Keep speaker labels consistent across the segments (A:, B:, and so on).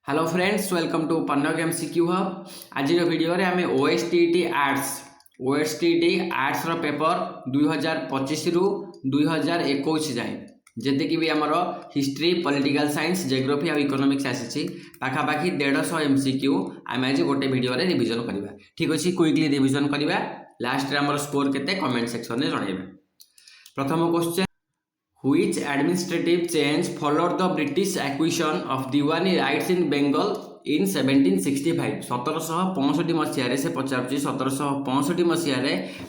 A: Hello friends, welcome to Pannag MCQ hub. आज video रे आमे ओएसटीटी आर्ट्स रो पेपर 2025 रु 2021 जाए जेतिकी भी आमर हिस्ट्री, पॉलिटिकल साइंस, जियोग्राफी और इकोनॉमिक्स आसी पाखापाखि 150 एमसीक्यू आम आज गोटे वीडियो रे रिविजन करवा। ठीक अच्छे, क्विकली रिविजन करवा। लास्ट रे आमर स्कोर केते कमेंट सेक्शन में जणाइबा। प्रथम question, Which administrative change followed the British acquisition of Diwani rights in Bengal in 1765? 1765 मसीह से पचार 1765 मसीह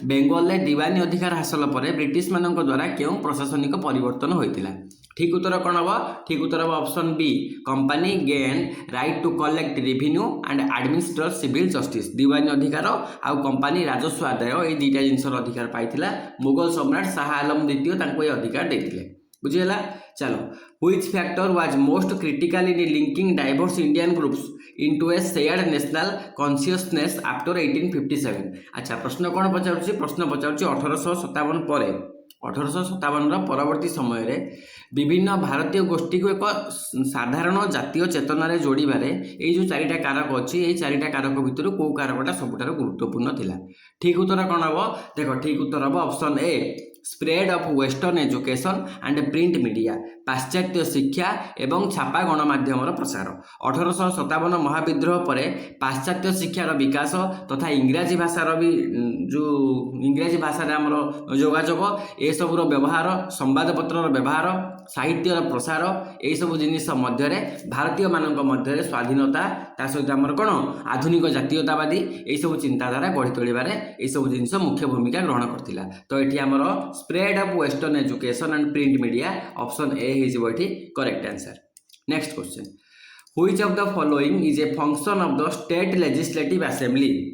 A: बेंगल में दिवानी अधिकार हासिल पर ब्रिटिश मान द्वारा क्यों प्रशासनिक परिवर्तन होता? ठीक उत्तर कौन हम? ठीक उत्तर हम option B, company gain right to collect revenue and administrate civil justice. दिवानी अधिकार आउ कंपनी राजस्व आदाय ये दुईटा जिनसर अधिकार पाइथिला। मुगल सम्राट शाह आलम द्वितीय अधिकार देते। बुझीगला? चलो, which factor was most critical in linking diverse Indian groups into A shared national consciousness after 1857? अच्छा, प्रश्न कौन पचारुछि? प्रश्न पचारुछि 1857 पर 1857 परवर्ती समय विभिन्न भारतीय गोष्ठी को एक साधारण जातीय चेतन जोड़बारे ये जो चारिटा कारक अच्छी, ये चारिटा कारक भितर कौ कारकटा सबुठार गुरुत्वपूर्ण थिला? ठीक उत्तर कौन हम? देख, ठीक उत्तर हम option A, spread of western education and print media. पाश्चात्य शिक्षा एवं छापा गणमाध्यम प्रसार। 1857 महाविद्रोह पर पाश्चात्य शिक्षार विकास तथा इंग्राजी भाषार भी जो इंग्राजी भाषा आमर जोगाजोग ए सबूर व्यवहार, संवादपत्र व्यवहार, साहित्यर प्रसार, यही सब जिनिस मध्य भारतीय मानक मध्य स्वाधीनता ता सहित आमर कौन आधुनिक जातीयतावादी यही सब चिंताधारा गढ़ी तोड़बार यही सब जिनिस मुख्य भूमिका ग्रहण करथिला। तो ये आमर spread of western education and print media, option A हो correct answer. Next question, which of the following is a function of the state legislative assembly?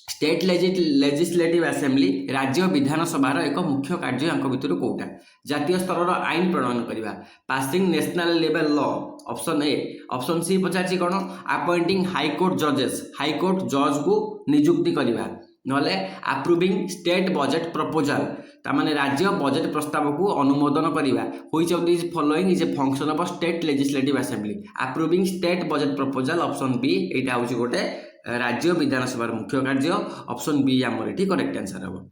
A: State legislative assembly राज्य विधानसभार एक मुख्य कार्य भितर कौटा? जातीय स्तर आईन प्रणयन करवा, passing national level law, option A. Option C पचार कौन? अपॉइंटिंग हाईकोर्ट जजेस, हाईकोर्ट जज को नियुक्ति करवा, नले अप्रूविंग स्टेट बजेट प्रपोजल तामाने राज्य बजेट प्रस्ताव को अनुमोदन करवा। Which of this following is a function of state legislative assembly? Approving state budget proposal, option B. यहाँ हूँ गोटे राज्य विधानसभा मुख्य कार्य, ऑप्शन बी आमर ये करेक्ट आंसर हम।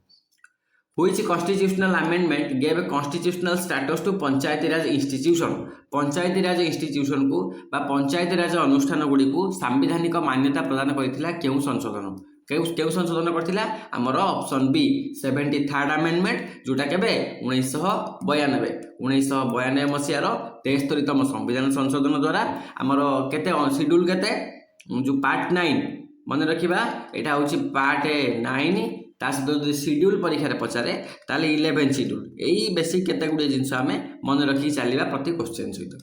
A: Which constitutional amendment gave constitutional status to panchayati raj institution? Panchayati raj institution को बा पंचायती राज अनुष्ठान गुड़ी को सांविधानिक मान्यता प्रदान करथिला केउ संशोधन? केउ संशोधन करथिला? आमर ऑप्शन बी 73rd अमेंडमेंट, जोटा केबे 1992 मसीहार 73तम संविधान संशोधन द्वारा आमर केते शेड्यूल केते जो पार्ट 9 मन रखा, यहाँ हूँ पार्ट 9 ता सहित शेड्यूल परीक्षा पचारे ताले 11 शेड्यूल, यही बेसिक केते गुड़े जिनस आम मन रखी चलवा प्रति क्वेश्चन सहित।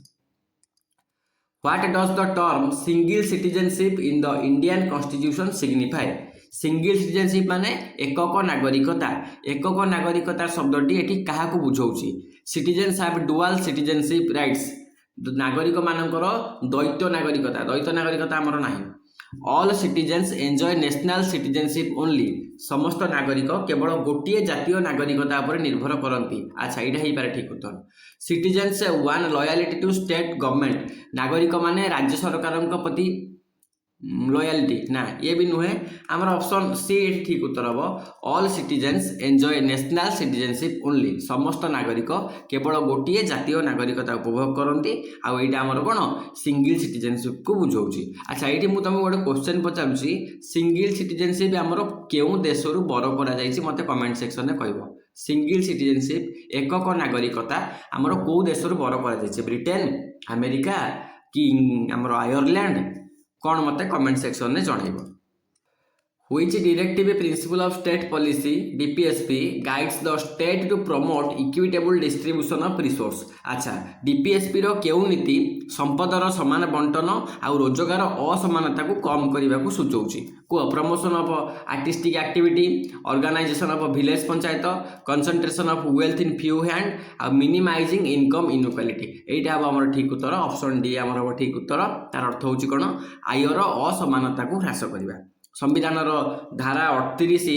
A: What does the term single citizenship in the Indian constitution signify? Single citizenship माने एकक नागरिकता। एकक नागरिकता शब्दटी एटी क्या बुझाऊँगी? Citizens have dual citizenship rights, नागरिक मानकर द्वैत नागरिकता। द्वैत नागरिकता आमर नाही। All citizens enjoy national citizenship only, समस्त नागरिक केवल गोटे जातीय नागरिकता पर निर्भर करती। अच्छा, यहाँ हो पारे ठीक उत्तर। Citizens one loyalty to state government, नागरिक माने राज्य सरकार प्रति लॉयलिटी ना, ये भी नुहे। आमर ऑप्शन सी ठीक उत्तर हम। All citizens enjoy national citizenship only, समस्त नागरिक केवल गोटे जातीय नागरिकता उपभोग करती। आईटा आमर कौन सिंगल सिटीजनशिप को बुझाऊँगी। अच्छा, ये मुझे तुमको गोटे क्वेश्चन पचारूँ, सिंगल सिटीजनशिप आमर क्यों देश बर कर मत कमेंट सेक्शन में कह। सिंगल सिटीजनशिप एकक नागरिकता आमर कौ देश बर कर? ब्रिटेन, अमेरिका कि आमर आयरलैंड? कौन मत कमेंट सेक्शन में जनइब। Which directive principle of state policy DPSP guides the state to promote equitable distribution of resource? अच्छा, DPSP रो केउ नीति संपदर समान बंटन आ रोजगार असमानता को कम करने को सूचौछि? को promotion of artistic activity, organization of village panchayat, concentration of wealth in few hand आ मिनिमाइजिंग इनकम इनइक्वालिटी? एटा अब हमर ठीक उत्तर, ऑप्शन डी हमर ठीक उत्तर। तार अर्थ होछि कोन? आयर असमानता को ह्रास करबा। संविधान धारा 38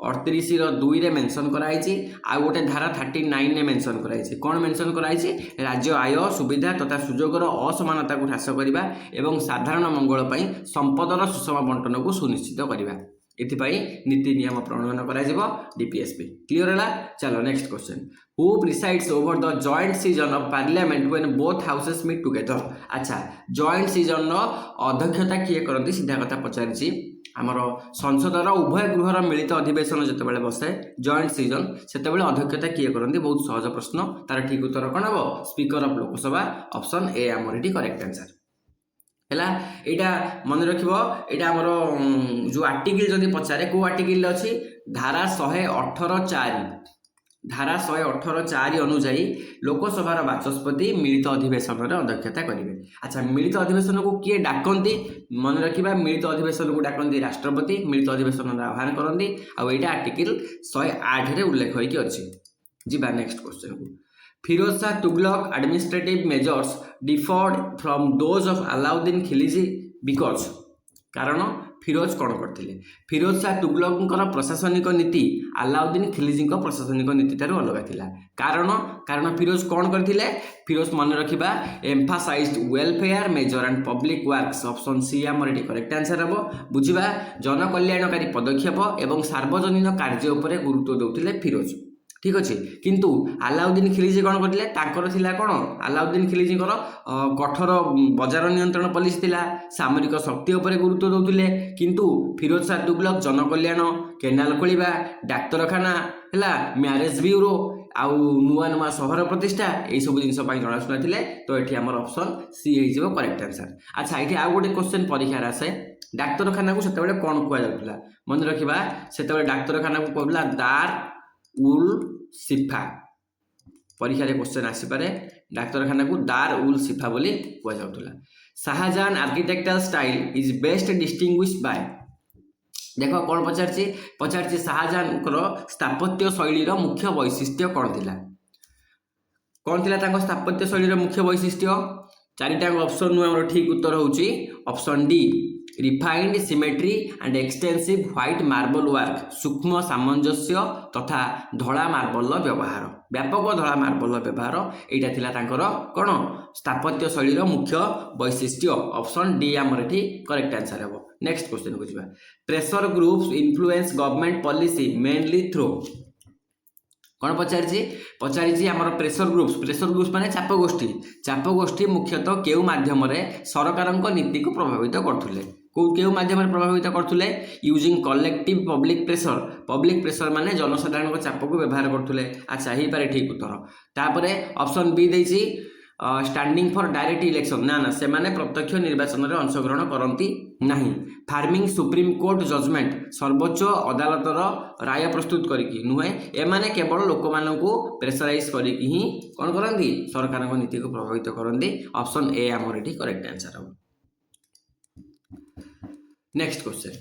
A: 38(2) रे मेंशन कराई आ गोटे धारा 39 रे मेंशन कराई कौन मेंशन कराई राज्य आय सुविधा तथा सुजोगर असमानता को ह्रास करने एवं साधारण मंगल पर संपदर सुषम बंटन को सुनिश्चित करने एथिपाई नीति नियम प्रणयन करा डीपीएसपी क्लियर है। चलो next question who presides over the joint session of parliament when both houses meet together. अच्छा जॉइंट सीजन अध्यक्षता किए करती सीधा कथा पचारि आमर संसदर उभय गृहर मिलित अधिवेशन जितेबाला बसे जॉइंट सीजन से अध्यक्षता किए करती बहुत सहज प्रश्न तार ठीक उत्तर कौन हम speaker of Lok Sabha option A आमर ये करेक्ट आंसर है। यहाँ मन रख आमर जो आर्टिकल जदि पचारे को आर्टिकल अच्छी धारा 118(4) धारा 118(4) अनुजाई लोकसभार बाचस्पति मिलित अधिवेशन अध्यक्षता करेंगे। अच्छा मिलित अधिवेशन को किए डाकती मन रखा मिलित अधिवेशन को डाकती राष्ट्रपति मिलित अधिवेशन आह्वान करती आईटा आर्टिकल 108 उल्लेख होगी अच्छी जी। नेक्स्ट क्वेश्चन को Firoz Shah Tughlaq administrative measures differed from those of Alauddin Khilji because कारण फिरोज कौन करते फिरोज शाह तुगलक प्रशासनिक नीति अलाउद्दीन खिलजी प्रशासनिक नीति ठार अलग थिला कारण फिरोज कौन करते फिरोज मन रखा emphasised welfare measure and public works option C आमर ये करेक्ट आंसर हम बुझा जनकल्याणकारी पदक्षेप एवं सार्वजनिक कार्य उपर गुरुत्व देउथिले फिरोज ठीक अच्छे किंतु अलाउद्दीन खिलजी कौन करते कौन अलाउद्दीन खिलजी कठोर बजार नियंत्रण पॉलिसी थिला सामरिक शक्ति उपर गुरुत्व देउथिले किंतु फिरोज शाह तुगलक जनकल्याण केनाल खोलिबा डाक्तरखाना है मैरेज ब्यूरो आउ नुआ नुआ सहर प्रतिष्ठा यही सब जिनस जनाशुना थे तो ये आम ऑप्शन सी हो करेक्ट आंसर। अच्छा ये आउ गोटे क्वेश्चन परीक्षार आसे डाक्तरखाना को सेतबेले कौन कहला मन रखा से डाक्तरखाना को कहला दार उल सिफा परीक्षा क्वेश्चन आसीपे डाक्तरखाना को दार उल सिफा बोली कहला। Shahjahan architectural style is best distinguished by देख कौन पचार शाहजहां स्थापत्य शैलीर मुख्य वैशिष्ट्य कौन थिला स्थापत्य शैलीर मुख्य वैशिष्ट्य चारिटा ऑप्शन नु ठीक उत्तर होची option D refined symmetry and extensive white marble work सूक्ष्म सामंजस्य तथा धड़ा मार्बल व्यवहार व्यापक धड़ा मार्बल व्यवहार यहाँ थिला तांकर कौन स्थापत्य शैलीर मुख्य वैशिष्ट्य ऑप्शन डी आमर ये करेक्ट आंसर हम। नेक्स्ट क्वेश्चन को जावा pressure groups influence government policy mainly through कौन पचारि आमर प्रेशर ग्रुप्स माने चाप गोष्ठी मुख्यतः केउ माध्यम सरकार नीति को प्रभावित करथुले केउ माध्यम प्रभावित करथुले यूजिंग कलेक्टिव पब्लिक प्रेशर माने जनसाधारण चाप को व्यवहार करथुले। अच्छा ही पारे ठीक उत्तर तापर ऑप्शन बी देछि स्टैंडिंग फॉर डायरेक्ट इलेक्शन ना से माने प्रत्यक्ष निर्वाचन में अंशग्रहण करती नहीं फार्मिंग सुप्रीम कोर्ट जजमेंट सर्वोच्च अदालतर राय प्रस्तुत करके नुहे एमाने केवल लोक मानू प्रेसराइज करके ही कौन करती सरकार नीति को प्रभावित करती ऑप्शन ए आमर ये करेक्ट आंसर हम। Next question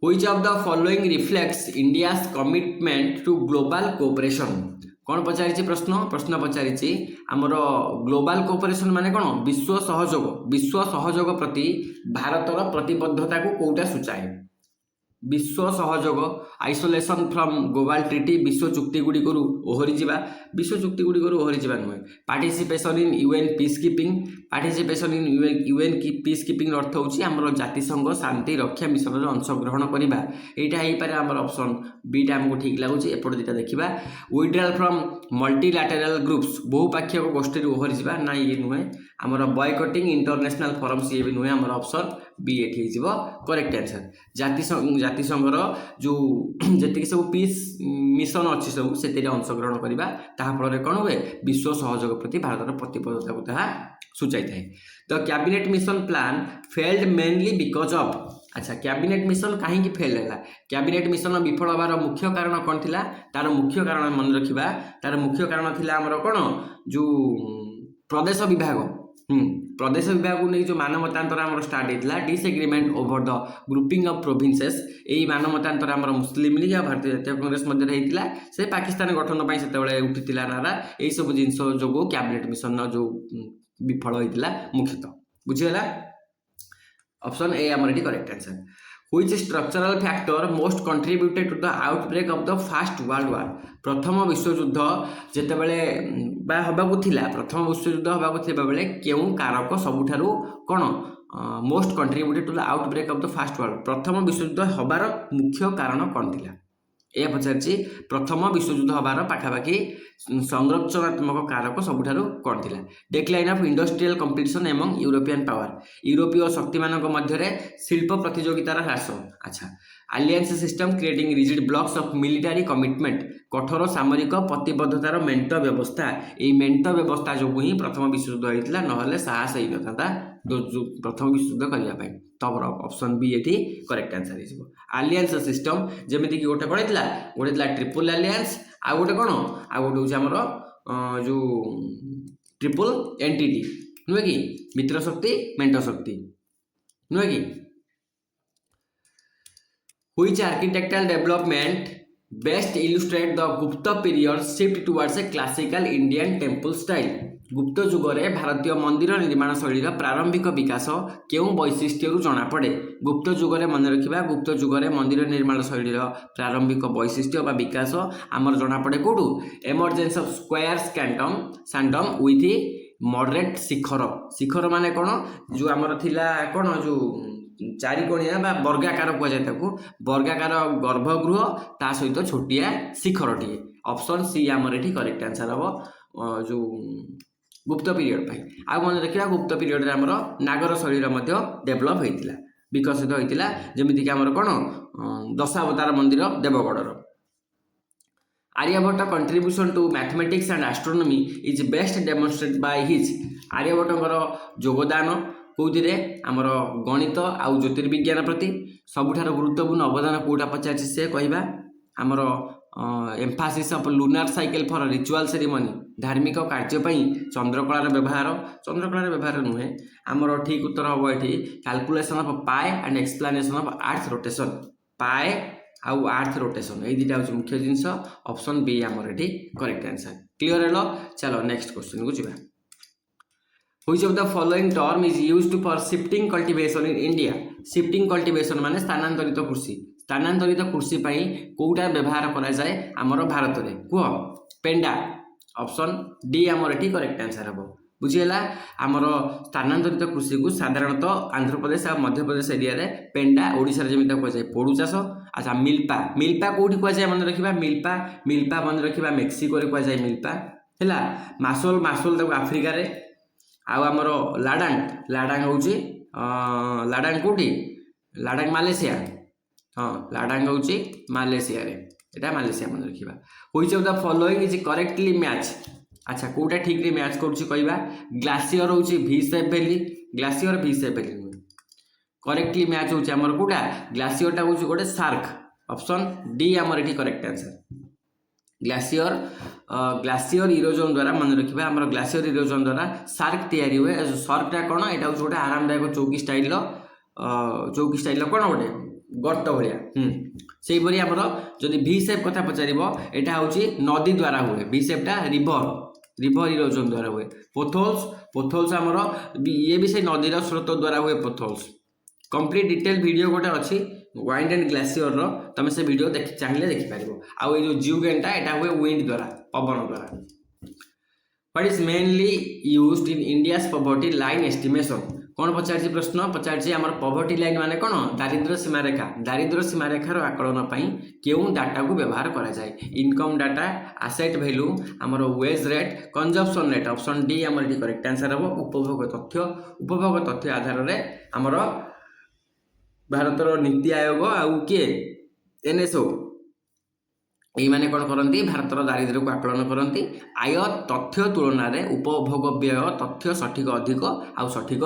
A: which of the following reflects India's commitment to global cooperation कौन पचारि प्रश्न पचारि आमर ग्लोबल कोऑपरेशन माने कौन विश्व सहयोग प्रति भारतर प्रतिबद्धता को कौटा सूचाए विश्व सहयोग आइसोलेशन फ्रॉम ग्लोबल ट्रिटी विश्व चुक्ति गुड़िक ओहरी जा नुहे participation in UN peace keeping अर्थ होची आमर जातिसंघ शांति रक्षा मिशन अंशग्रहण करवा यहाँ हो आमर ऑप्शन बीटा आमको ठीक लगुच एपट दुटा देखा विड्रॉल फ्रॉम मल्टीलैटरल ग्रुप्स बहुपाक्षिक गोष्ठी ओहरी जा ना ये नुहे आमर बॉयकटिंग इंटरनेशनल फोरम्स ये भी नुहे आमर ऑप्शन बी एठी हो करेक्ट आंसर। जातिसंघर जो जी सब पीस मिशन अच्छी सब से अंशग्रहण करवा फल कौन हुए विश्व सहयोग प्रति भारत प्रतिबद्धता को ताहा सूचाई थाए। तो cabinet mission plan failed mainly because of अच्छा कैबिनेट मिशन कहीं फेल है कैबिनेट मिशन विफल होवार मुख्य कारण कौन थिला तार मुख्य कारण मन रखा तार मुख्य कारण थिला आमर कौन जो प्रदेश विभाग को नहीं जो मानमतांतर आमर स्टार्ट होता disagreement over the grouping of provinces यही मानमतांतर आमर मुस्लिम लीग या भारतीय जातीय कांग्रेस मध्य होता से पाकिस्तान गठन पर से उठी नारा यही सब जिनस जो कैबिनेट मिशन जो विफल होता मुख्यतः बुझीगला ऑप्शन ए आमर ये correct answer. Which structural factor most contributed to the outbreak of the first world war? प्रथम विश्वयुद्ध जेतेबेले बा हबाकु थिला प्रथम विश्वयुद्ध हबाकु थिबा बेले केउ कारक सबुठारु कोन most contributed to the outbreak of the first world प्रथम विश्वयुद्ध हबार मुख्य कारण कोन थिला ए पचारछि प्रथम विश्वयुद्ध हबार पाखापाखि संरचनात्मक कारक सबुठारु कोन थिला डिक्लाइन ऑफ इंडस्ट्रियल कंपटीशन एवं यूरोपियन पावर यूरोपीय शक्ति मानक मध्यरे शिल्प प्रतियोगितार ह्रास अच्छा alliance system creating rigid blocks of military commitment कठोर सामरिक प्रतिबद्धतार मेंट व्यवस्था ये मेंट व्यवस्था जो ही प्रथम विश्वयुद्ध होता नहले साहस ही नथा प्रथम विश्वयुद्ध करने तब ऑप्शन बी ये करेक्ट आंसर हो आलियंस सिस्टम जमीक गोटे कौन होता गोटे ट्रिपल आलियंस आउ गोटे कौन आउ गोटे हूँ आमर जो ट्रिपल एंटिटी नुहे कि मित्र शक्ति मेंट शक्ति नुहे कि Which architectural development best illustrate the Gupta period shift towards a classical Indian temple style? गुप्त जुगरे भारतीय मंदिर निर्माण शैली प्रारंभिक विकास केउ वैशिष्ट्य जना पड़े गुप्त जुगरे मन रखा गुप्त जुगरे मंदिर निर्माण शैली प्रारंभिक वैशिष्ट्य विकास आमर जना पड़े कौटू emergence of square sanctum with moderate shikhar shikhar माने कौन जो आमर थिला कौन जो चारिकोणिया बा वर्गाकार कहुए वर्गाकार गर्भगृह ता सहित छोटिया शिखरटीए ऑप्शन सी आमर ये करेक्ट आंसर हम जो गुप्त पीरियड आउ मन रखा गुप्त पीरियड आमर नागर शैली डेभलप होता विकसित होता जमीक आमर कौन दशावतार मंदिर Deogarh Aryabhata contribution to mathematics and astronomy is best demonstrate by his आर्यभट्टर योगदान कौथिरे आमर गणित आउ ज्योतिर्विज्ञान प्रति सबुठार गुरुत्वपूर्ण अवदान कौटा पचार से कहवा आमर Mphasis of lunar cycle for ritual ceremony धार्मिक कार्यपाई चंद्रकलार व्यवहार नुहे आमर ठीक उत्तर हम ये कैलकुलेशन ऑफ पाए and explanation of earth rotation पाए आउ अर्थ रोटेशन ये दुटा हूँ मुख्य जिनस ऑप्शन बी आमर ये करेक्ट आंसर क्लियर है चलो नेक्स्ट क्वेश्चन को जी Which of the following term is used for shifting cultivation in India? Shifting cultivation माने स्थानांतरित कृषि पाई कोटा व्यवहार करा जाए आमर भारत में कह पेंडा ऑप्शन डी आमर ये करेक्ट आंसर हम बुझीगला आमर स्थानांतरित कृषि को साधारणतः आंध्र प्रदेश और मध्य प्रदेश एरिया रे पेंडा ओडिशा जमी कहुए पोड़ू चाष अच्छा मिल्पा कौटी कहुए मन रखा मिल्पा मन रखा मेक्सिको कहुए मिल्पा है मासोल आफ्रिकार आउ आमर लाडांग हूँ लाडांग कौटी लाडांग मालेसिया हाँ लाडांग हूँ मालेसिया यहाँ मालेसिया मन रखा which of the following is correctly match अच्छा कौटा ठीक मैच करा ग्लासीयर हूँ V shape valley glacier V shape valley नुहे करेक्टली मैच हूँ आमर कौटा ग्लासीयरटा हूँ गोटे सार्क ऑप्शन डी आमर ये करेक्ट आंसर ग्लासीयर इरोजन द्वारा मन रखा आम ग्लासीयर इरोजन द्वारा सार्क तैयारी हुए सार्कटा कौन यहाँ हूँ गोटे आरामदायक चौकी स्टाइल कौन गोटे गर्त भाया से आमर जदि वी शेप कथा पचार यहाँ हूँ नदी द्वारा हुए वी शेपटा रिभर इरोजन द्वारा हुए पोथोल्स आमर ये भी से नदीर स्रोत द्वारा हुए पोथोल्स कंप्लीट डिटेल वीडियो गोटे अच्छी वाइंड एंड ग्लासीयर तुम से वीडियो चाहिए देखिपार आउ जो जियोगेनटा यहाँ हुए विंड द्वारा पवन द्वारा what is mainly used in India's poverty line estimation कौन पचार प्रश्न पचार आम पॉवर्टी लाइन माने कौन दारिद्र्य सीमारेखार आकलन क्यों डाटा को व्यवहार करा जाए इनकम डाटा आसेट वैल्यू आमर wage rate consumption rate option D आमर करेक्ट आंसर हम उपभोग तथ्य आधार में आमर भारतर नीति आयोग आउ किए एनएसओ यही माने कौन करती भारतर दारिद्र्य को आकलन करती आय तथ्य तुलन में उपभोग व्यय तथ्य सठिक अधिक आउ सठिक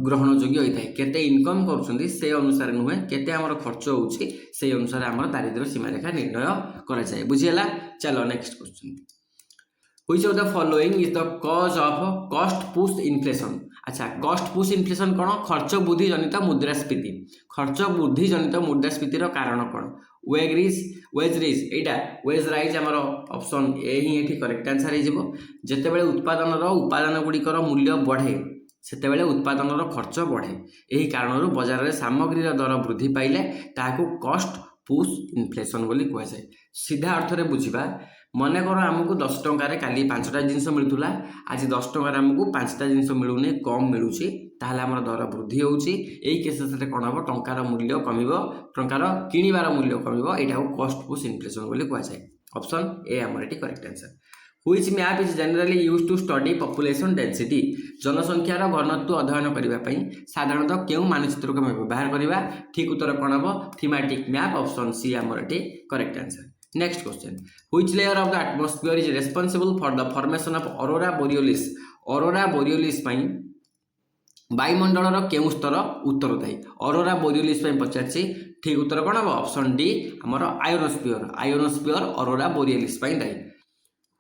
A: ग्रहण योग्य होता है केते इनकम कर से अनुसार नुहे केते आमर खर्च होउछि से अनुसार आमर दारिद्र्य सीमारेखा निर्णय करा जाए बुझीगला चलो next question which of the following is the cause of cost push inflation अच्छा कॉस्ट पुश इन्फ्लेशन कौन खर्च वृद्धि जनित मुद्रास्फीति कारण कौन वेज राइज आमर option A he correct answer हो जितेबाला उपादान गुड़िकर मूल्य बढ़े ସେତେବେଳେ ଉତ୍ପାଦନର ଖର୍ଚ୍ଚ ବଢ଼େ। ଏହି କାରଣରୁ ବଜାରରେ ସାମଗ୍ରୀର ଦର ବୃଦ୍ଧି ପାଇଲେ ତାହାକୁ କଷ୍ଟ ପୁsh ଇନଫ୍ଲେସନ୍ ବୋଲି କୁହାଯାଏ। ସିଧା ଅର୍ଥରେ ବୁଝିବା, ମନେକର ଆମକୁ 10 ଟଙ୍କାରେ କାଲି 5ଟା ଜିନିଷ ମିଳୁଥିଲା, ଆଜି 10 ଟଙ୍କାରେ ଆମକୁ 5ଟା ଜିନିଷ ମିଳୁନି, କମ୍ ମିଳୁଛି, ତାହେଲେ ଆମର ଦର ବୃଦ୍ଧି ହେଉଛି। ଏହି କେସରେ କ'ଣ ହେବ, ଟଙ୍କାର ମୂଲ୍ୟ କମିବ, ଟଙ୍କାର କିଣିବାର ମୂଲ୍ୟ କମିବ। ଏଇଟାକୁ କଷ୍ଟ ପୁsh ଇନଫ୍ଲେସନ୍ ବୋଲି କୁହାଯାଏ। ଅପସନ୍ ଏ ଆମର ଏଠି correct answer. Which map is generally used to study population density? जनसंख्यार घनत्व अध्ययन करने साधारणतः केउं मानचित्र को व्यवहार करवा? ठीक उत्तर कौन हम? Thematic map. ऑप्शन सी आमर एटी correct answer. Next question, which layer of the atmosphere is responsible for the formation of aurora borealis? Aurora borealis वायुमंडल केउं स्तर उत्तरदायी? ऑरोरा बोरियोलिस पचारछि, ठीक उत्तर कौन हम? ऑप्शन डी आमर आयोनोस्फियर। आयोनोस्फियर ऑरोरा बोरियोलिस दायी।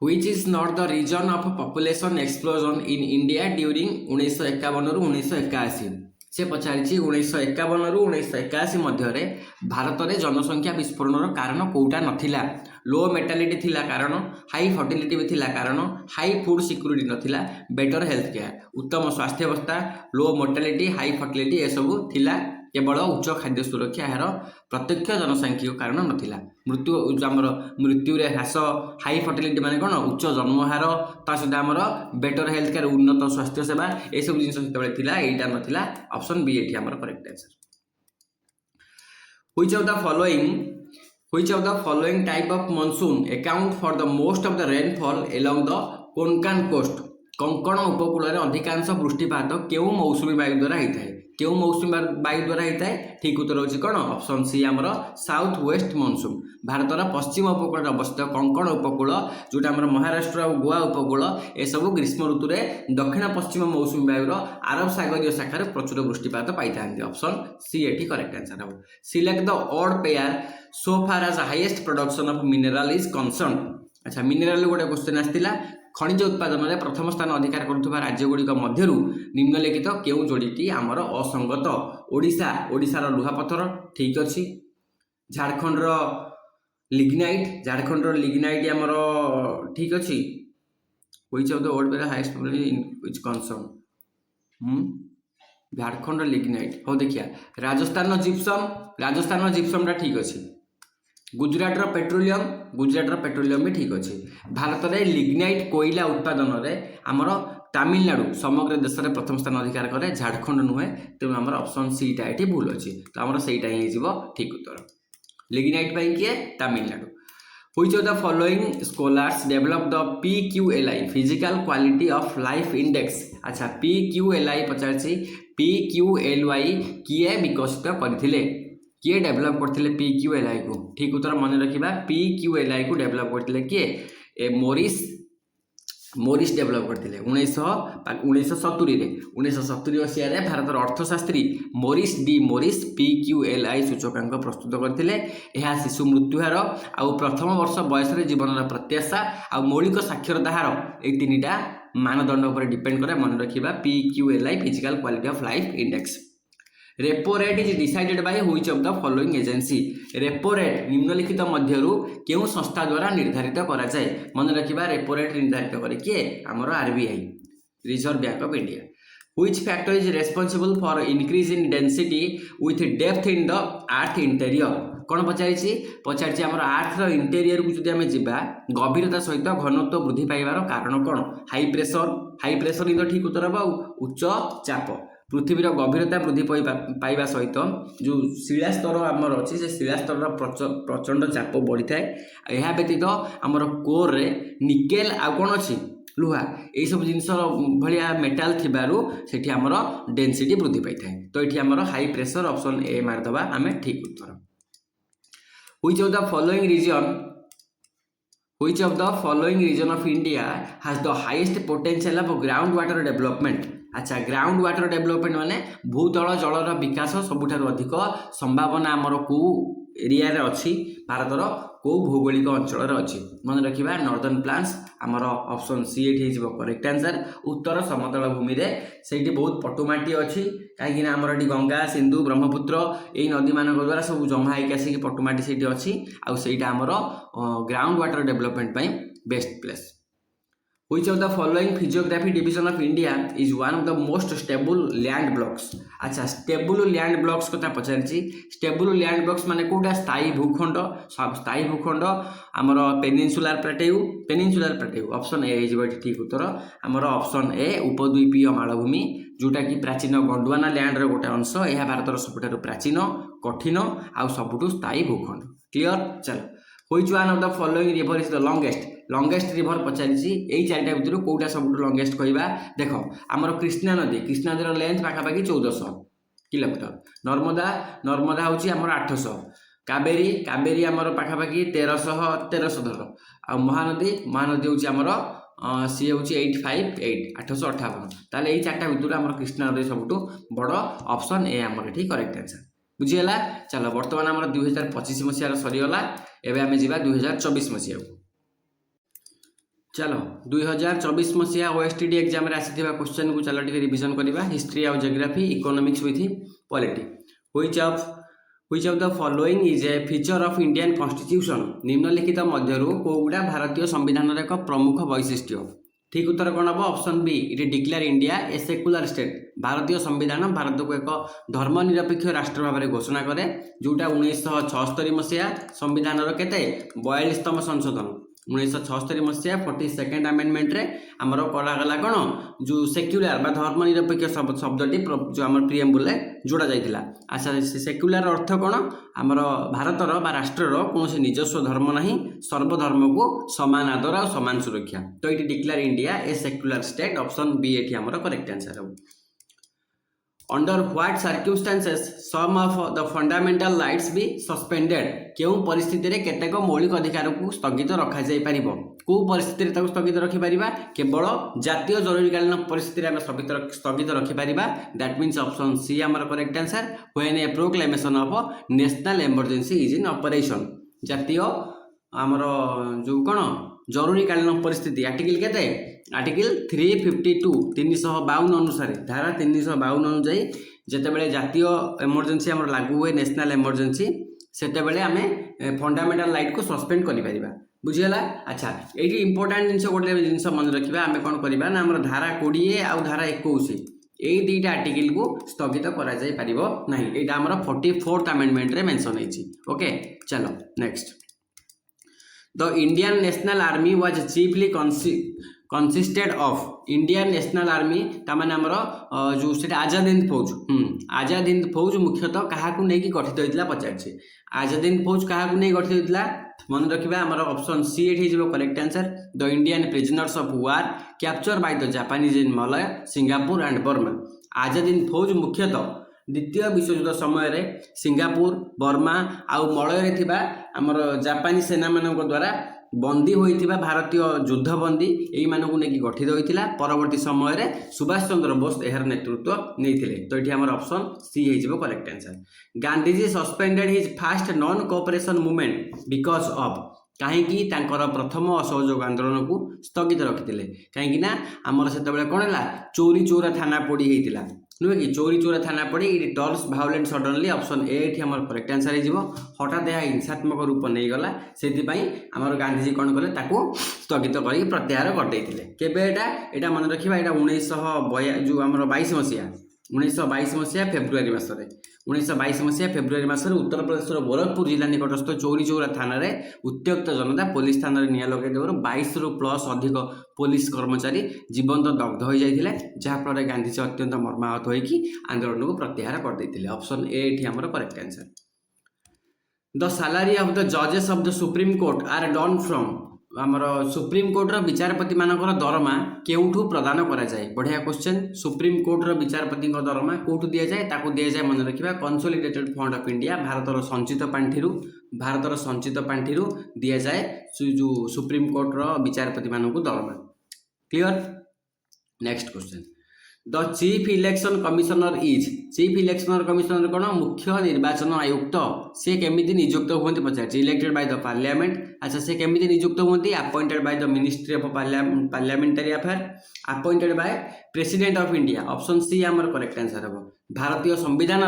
A: Which is not the region of population explosion in India during 1951 ରୁ 1981? से पचारि 1951 ରୁ 1981 मध्य भारत में जनसंख्या विस्फोरण कारण कौटा नथिला? लो मेटालिटी थिला कारण, हाई फर्टिलिटी भी थिला कारण, हाई फूड सिक्योरिटी नथिला, बेटर हेल्थ केयर, उत्तम स्वास्थ्य अवस्था, लो मोर्टालिटी, हाई फर्टिलिटी ए सब थिला, केवल उच्च खाद्य सुरक्षा यार प्रत्यक्ष जनसांख्यिक कारण नथिला। मृत्यु आमर मृत्यु ह्रास, हाई फर्टिलिटी माने कौन? उच्च जन्महार, ता सहित आमर बेटर हेल्थ केयर, उन्नत स्वास्थ्य सेवा, ये सब जिन थिला, एटा नथिला। ऑप्शन बी एठी आमर correct answer. Which of the following type of monsoon account for the most of the rainfall along the Konkan coast? Konkan उपकूल अधिकांश वृष्टिपात केउं मौसुमी वायु द्वारा होता है? केउं मौसुमी वायु द्वारा होता है? ठीक उत्तर होची कौन? ऑप्शन सी आमर साउथ वेस्ट मॉनसून। भारतर पश्चिम उपकूल अवस्थित कोंकण उपकूल, जोटा आमर महाराष्ट्र और गोवा उपकूल, ए सब ग्रीष्म ऋतु में दक्षिण पश्चिम मौसुमी वायुर आरब सागरीय शाखार प्रचुर वृष्टिपात पाई थांती। ऑप्शन सी एटी करेक्ट आंसर हम। Select the odd pair so far as highest production of mineral is concern. अच्छा, मिनरल गोटे क्वेश्चन आसला, खनिज उत्पादन में प्रथम स्थान अधिकार करुवा राज्य गुड़िक मध्य निम्नलिखित केउं जोड़ीटी आमर असंगत? ओडिशा, ओडिशार लुहापथर ठीक अच्छी। झारखंड लिग्नाइट, झारखंड लिग्नाइट आमर ठीक अच्छी। Which of the odd pair highest which concern? Jharkhand lignite. हो देखिया, राजस्थान जिप्सम, राजस्थान जिप्सम ठीक अच्छी। गुजरातर पेट्रोलियम, गुजरातर पेट्रोलियम भी ठीक अच्छे। भारत में लिग्नाइट कोयला उत्पादन में आमर तमिलनाडु समग्र देश में प्रथम स्थान अधिकार करे, झारखंड नुहे। तेणु आमर ऑप्शन सी टा ये भूल अच्छी, तो आमर सहीटा ही ठीक उत्तर। लिग्नाइट पाई किए? Tamil Nadu. Which of the following scholars develop the PQLI physical quality of life index? अच्छा, PQLI पचारछि, PQLI किए विकसित करथिले? किए डेभलप करथिले PQLI को? ठीक उत्तर मन रखिबा, PQLI को डेभलप करथिले किए? मोरिस डेभलप करथिले 1970 रे। 1970 मसीह भारतर अर्थशास्त्री मोरिस डी मोरिस PQLI सूचकांक प्रस्तुत करथिले। यह शिशु मृत्युहार आउ प्रथम वर्ष बयस जीवन प्रत्याशा आउ मौलिक साक्षरता हार, ये तीनटा मानदंड पर डिपेंड करे। मन रखिबा PQLI physical quality of life index. Repo rate is decided by which of the following agency? Repo rate निम्नलिखित मध्यरु केउं संस्था द्वारा निर्धारित करा जाए? मन रखिबा रेपो रेट निर्धारित करे किए? हमर RBI, reserve bank of India. Which factor is responsible for increase in density with depth in the earth interior? कौन पचारि आमर आर्थ इंटेरियर को जब आम जा गभीरता सहित घनत्व वृद्धि पाइबार कारण कौन? High pressure, high pressure in ठीक उत्तर हम। उच्च चाप, पृथ्वीर गभीरता वृद्धि पाइबा सहित जो शिला स्तर आमर अच्छी से शिला स्तर प्रचंड चाप बढ़ी थाए। यह व्यतीत आमर कोर रे निकेल आ कौन अच्छी? लुहा, यही सब जिनस भाया मेटाल थिबारु सेठी आमर डेंसिटी वृद्धि पाई थाए। तो ये आमर हाई प्रेशर, ऑप्शन ए मारदबा आमे ठीक उत्तर। Which of the following region of India has the highest potential of groundwater development? अच्छा, ग्राउंड वाटर डेवलपमेंट माने भूतल जलर विकास सबुठारु अधिक संभावना आमर को एरिया रे अच्छी? भारतर को भौगोलिक अंचल अच्छी? मन रखिबा नॉर्दर्न प्लान्स, आमर ऑप्शन सी एठी हिजबो करेक्ट आंसर। उत्तर समतल भूमि रे सेठी बहुत पटुमाटी अच्छी, कहीं आमर एठी गंगा, सिंधु, ब्रह्मपुत्र यही नदी मान द्वारा सब जमा होकर आसिक पटुमाटी सेठी अच्छी, आउ सेटा आमर ground water development pi best place. Which of the following physiography division of India is one of the most stable land blocks? अच्छा stable land blocks कथा पचारिछि stable land blocks माने कोटा स्थायी भूखंड आमर पेनिनसुलार प्लेटेउ ऑप्शन ए इज ठीक उत्तर आमर option A उपद्वीपीय मालभूमि जोटा कि प्राचीन गोंडवाना लैंड रो गोटे अंश यह भारतर सबुठारु प्राचीन कठिन आ सबुठु स्थायी भूखंड क्लियर चलो which one of the following river is the longest river पचारिछि एई चारटा भितर कोउटा सबुठु लॉन्गेस्ट कहबा देखो आमर कृष्णा नदी लेंथ पाखापाखि 1400 किलोमीटर नर्मदा होची आमर 800 कावेरी आमर पाखापाखि 1300 धर आ महानदी होची आमर सी हूँ 858 858 ताले यही चार्टा भितर आम कृष्णा नदी सबुठु बड़ ऑप्शन ए आमर ये करेक्ट आंसर बुझीगला चलो बर्तमान आम 2025 मसीहार सरीगला एवं आम जा 2024 मसीहा चलो 2024 मसीहा ओएसटीडी एग्जाम रे आसीथिबा क्वेश्चन को चलो टिके रिवीजन करबा हिस्ट्री और geography economics with polity which of the following is A feature of Indian constitution निम्नलिखित मध्यरु कोउडा भारतीय संविधान रे एक प्रमुख वैशिष्ट्य ठीक उत्तर कौन हम option B it declare India a secular state भारतीय संविधान भारत को एक धर्मनिरपेक्ष राष्ट्र भाव में घोषणा करे जोटा 1976 मसीहा संविधान केते 42तम संशोधन 1976 मसीहा 42nd अमेंडमेंट रे आमर करागला कौन जो सेक्युलर बा धर्मनिरपेक्ष शब्दटी जो आम प्रिएम्बुल जोड़ा जाइथिला अच्छा सेक्युलर अर्थ कौन आमर भारतर बा राष्ट्रर कौन निजस्व धर्म नहीं सर्वधर्म को समान आदर और समान सुरक्षा तो ये declare India a secular state option B ये आमर करेक्ट आंसर हो under what circumstances some of the fundamental rights be suspended क्यों परिस्थिति रे केतेक मौलिक अधिकार को स्थगित रखा जाय परिबो को परिस्थिति रे ताको स्थगित रखि परिबा केवल जातीय जरूरीकालीन परिस्थिति रे हम स्थगित रखि परिबा दैट मींस ऑप्शन सी हमर correct answer when A proclamation of national emergency is in operation जातीय हमर जो कोन जरूरीकालीन परिस्थिति आर्टिकल केते आर्टिकल 352 352 अनुसार धारा 352 अनुଯାयी जेतेबेले जातीय इमरजेंसी हमर लागू हुए नेशनल इमरजेंसी सेतेबेले आमे फंडामेंटल राइट को सस्पेंड करि परिबा बुझिगला अच्छा एठी इंपोर्टेंट जिंस गोटे जिंस मन रखिबा आमे कोन करिबा ना हमर धारा 20 आ धारा 21 एई दुईटा आर्टिकल को स्थगित करा जाय परिबो नाही एटा हमर 44th अमेंडमेंट रे मेंशन हेछि ओके चलो next The Indian National Army was chiefly consisted of Indian National Army ताମାନେ हमर जो सेटा आजाद हिंद फौज आजाद हिंद फौज मुख्यतः कहा को नहीं गठित होइतला पचारछि आजाद हिंद फौज कहा को नहीं गठित होइतला मन रखिबा हमर ऑप्शन सी एठी जेबो correct answer the Indian prisoners of war capture by the Japanese in Malaya Singapore and Burma Azad Hind Fauj मुख्यतः द्वितीय विश्वयुद्ध समय रे सिंगापुर बर्मा आउ मलय थिबा हमर जापानी सेना मानक द्वारा बंदी होइथिबा भारतीय युद्धबंदी एई मानकु नेकी गठित होइथिला परवर्ती समय रे सुभाष चंद्र बोस एहर नेतृत्व नेइथिले तो एठी हमर ऑप्शन सी हे जिवो correct answer Gandhiji suspended his fast non cooperation movement because of कहीं तांकर प्रथम असहयोग आंदोलन को स्थगित रखिथिले कहीं ना हमर सेतबेले कोन हला चोरी चोरा थाना पड़ी हेतिला नुहे कि चोरी चोरा थाना पड़ी it turns violent suddenly option A एठी हमर करेक्ट आंसर हे जिवो हठात यह हिंसात्मक रूप नहीं गला सेति पई हमर गांधीजी कोन कले ताको स्थगित करी प्रत्याहार करदैथिले केबे एटा मन रखिबा एटा 1922 जो हमर 22 मसिया 1922 मसीहा फेब्रुआरी मासरे 1922 मसीहा फेब्रुआरी मासरे उत्तर प्रदेश गोरखपुर जिला निकटस्थ चौरी चौरा थाना रे उत्त्यक्त जनता पुलिस थाना रे निया लगे देवर 22 रु प्लस अधिक पुलिस कर्मचारी जीवंत दग्ध हो जाइथिले जहा फल गांधीजी अत्यंत मर्माहत होइकी आंदोलन को प्रत्याहार कर दैथिले ऑप्शन ए एठी हमर correct answer the salary of the जजेस of the supreme court are done from आमर सुप्रीम कोर्ट रो विचारपति मानकर दरमा केउठू प्रदान करा जाए बढ़िया क्वेश्चन सुप्रीम कोर्ट रो विचारपति दरमा कोठू दिया जाए ताकू दिया जाए मन रखिबा कंसोलिडेटेड फंड ऑफ इंडिया भारतर संचित पांठिरू दिया जाए जो सुप्रीम कोर्ट रो विचारपति मानकू दरमा clear next question the chief election commissioner is chief election commissioner कौन मुख्य निर्वाचन आयुक्त से केमिति नियुक्त होती पचार इलेक्टेड बाय द पार्लियामेंट अच्छा से केमिति नियुक्त होती appointed by the ministry of parliamentary affair appointed by president of India option C आमर करेक्ट आंसर हम भारतीय संविधान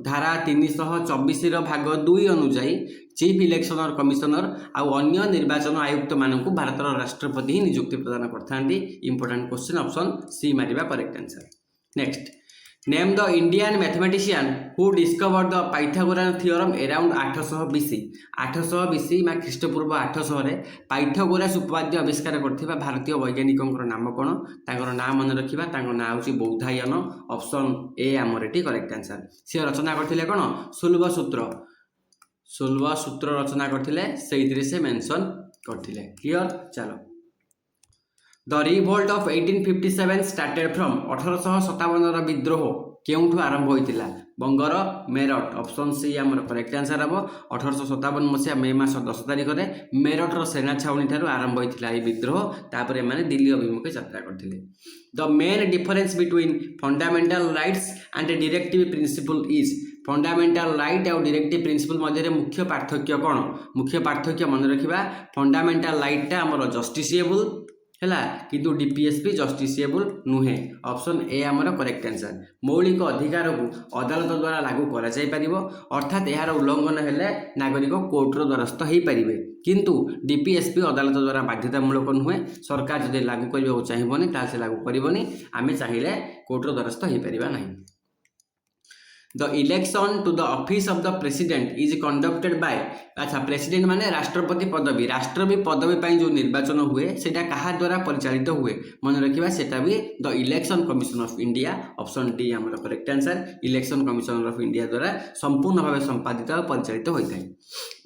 A: धारा 324 भाग 2 अनुजाई चीफ इलेक्शन कमिशनर आउ अन्य निर्वाचन आयुक्त मानक भारत राष्ट्रपति ही नियुक्ति प्रदान करते इंपोर्टेंट क्वेश्चन ऑप्शन सी मारिबा correct answer. Next name the Indian mathematician who discovered the Pythagoras theorem around 800 BC 800 BC मा ख्रीष्टपूर्व 800 रे पाइथागोरस उपपाद्य आविष्कार करथिबा भारतीय वैज्ञानिकଙ୍କର नाम कोन तांकर नाम मन रखिबा तांकर नाम होची बौधायन ऑप्शन ए हमर एटी करेक्ट आंसर। से रचना करथिले कोन सुलभ सूत्र रचना करथिले सेइथिरे से मेंशन करथिले क्लियर। चलो the revolt of 1857 started from 1857 विद्रोह केउठु आरंभ होइतिला बंगर मेरठ ऑप्शन सी हमर करेक्ट आंसर हम 1857 मसिया मे मास 10 तारिख रे मेरठ रो सेना छावनी थारु आरंभ होइतिला ए विद्रोह तापरे माने दिल्ली अभिमुखे यात्रा करथिले। The main difference between fundamental rights and directive principle is fundamental right और डायरेक्टिव प्रिंसिपल मध्य मुख्य पार्थक्य कौन मुख्य पार्थक्य मन रखिबा फंडामेंटल राइट टा हमर जस्टिसेबल हैला किंतु डीपीएसपी जस्टिसेबल नुहे ऑप्शन ए हमर करेक्ट आंसर। मौलिक अधिकार को अदालत द्वारा लागू करा जाय परिबो अर्थात यार उल्लंघन हेले नागरिक कोर्ट रो द्वारस्थ हेई परिबे किंतु डीपीएसपी अदालत द्वारा बाध्यतामूलक नुहे सरकार जदि लागू करबो चाहिबोनी ता से लागू करबोनी आमे चाहिले कोर्ट रो द्वारस्थ हेई परिबा नाही। The election to the office of the president is conducted by अच्छा प्रेसिडेंट माने राष्ट्रपति पदवी राष्ट्रपति पदवी पाई जो निर्वाचन हुए सेटा कहा द्वारा परिचालित हुए मन रखिबा सेटा भी the election commission of India option D हमर correct answer election commission of India द्वारा संपूर्ण भाव संपादित और परिचालित होइथाय।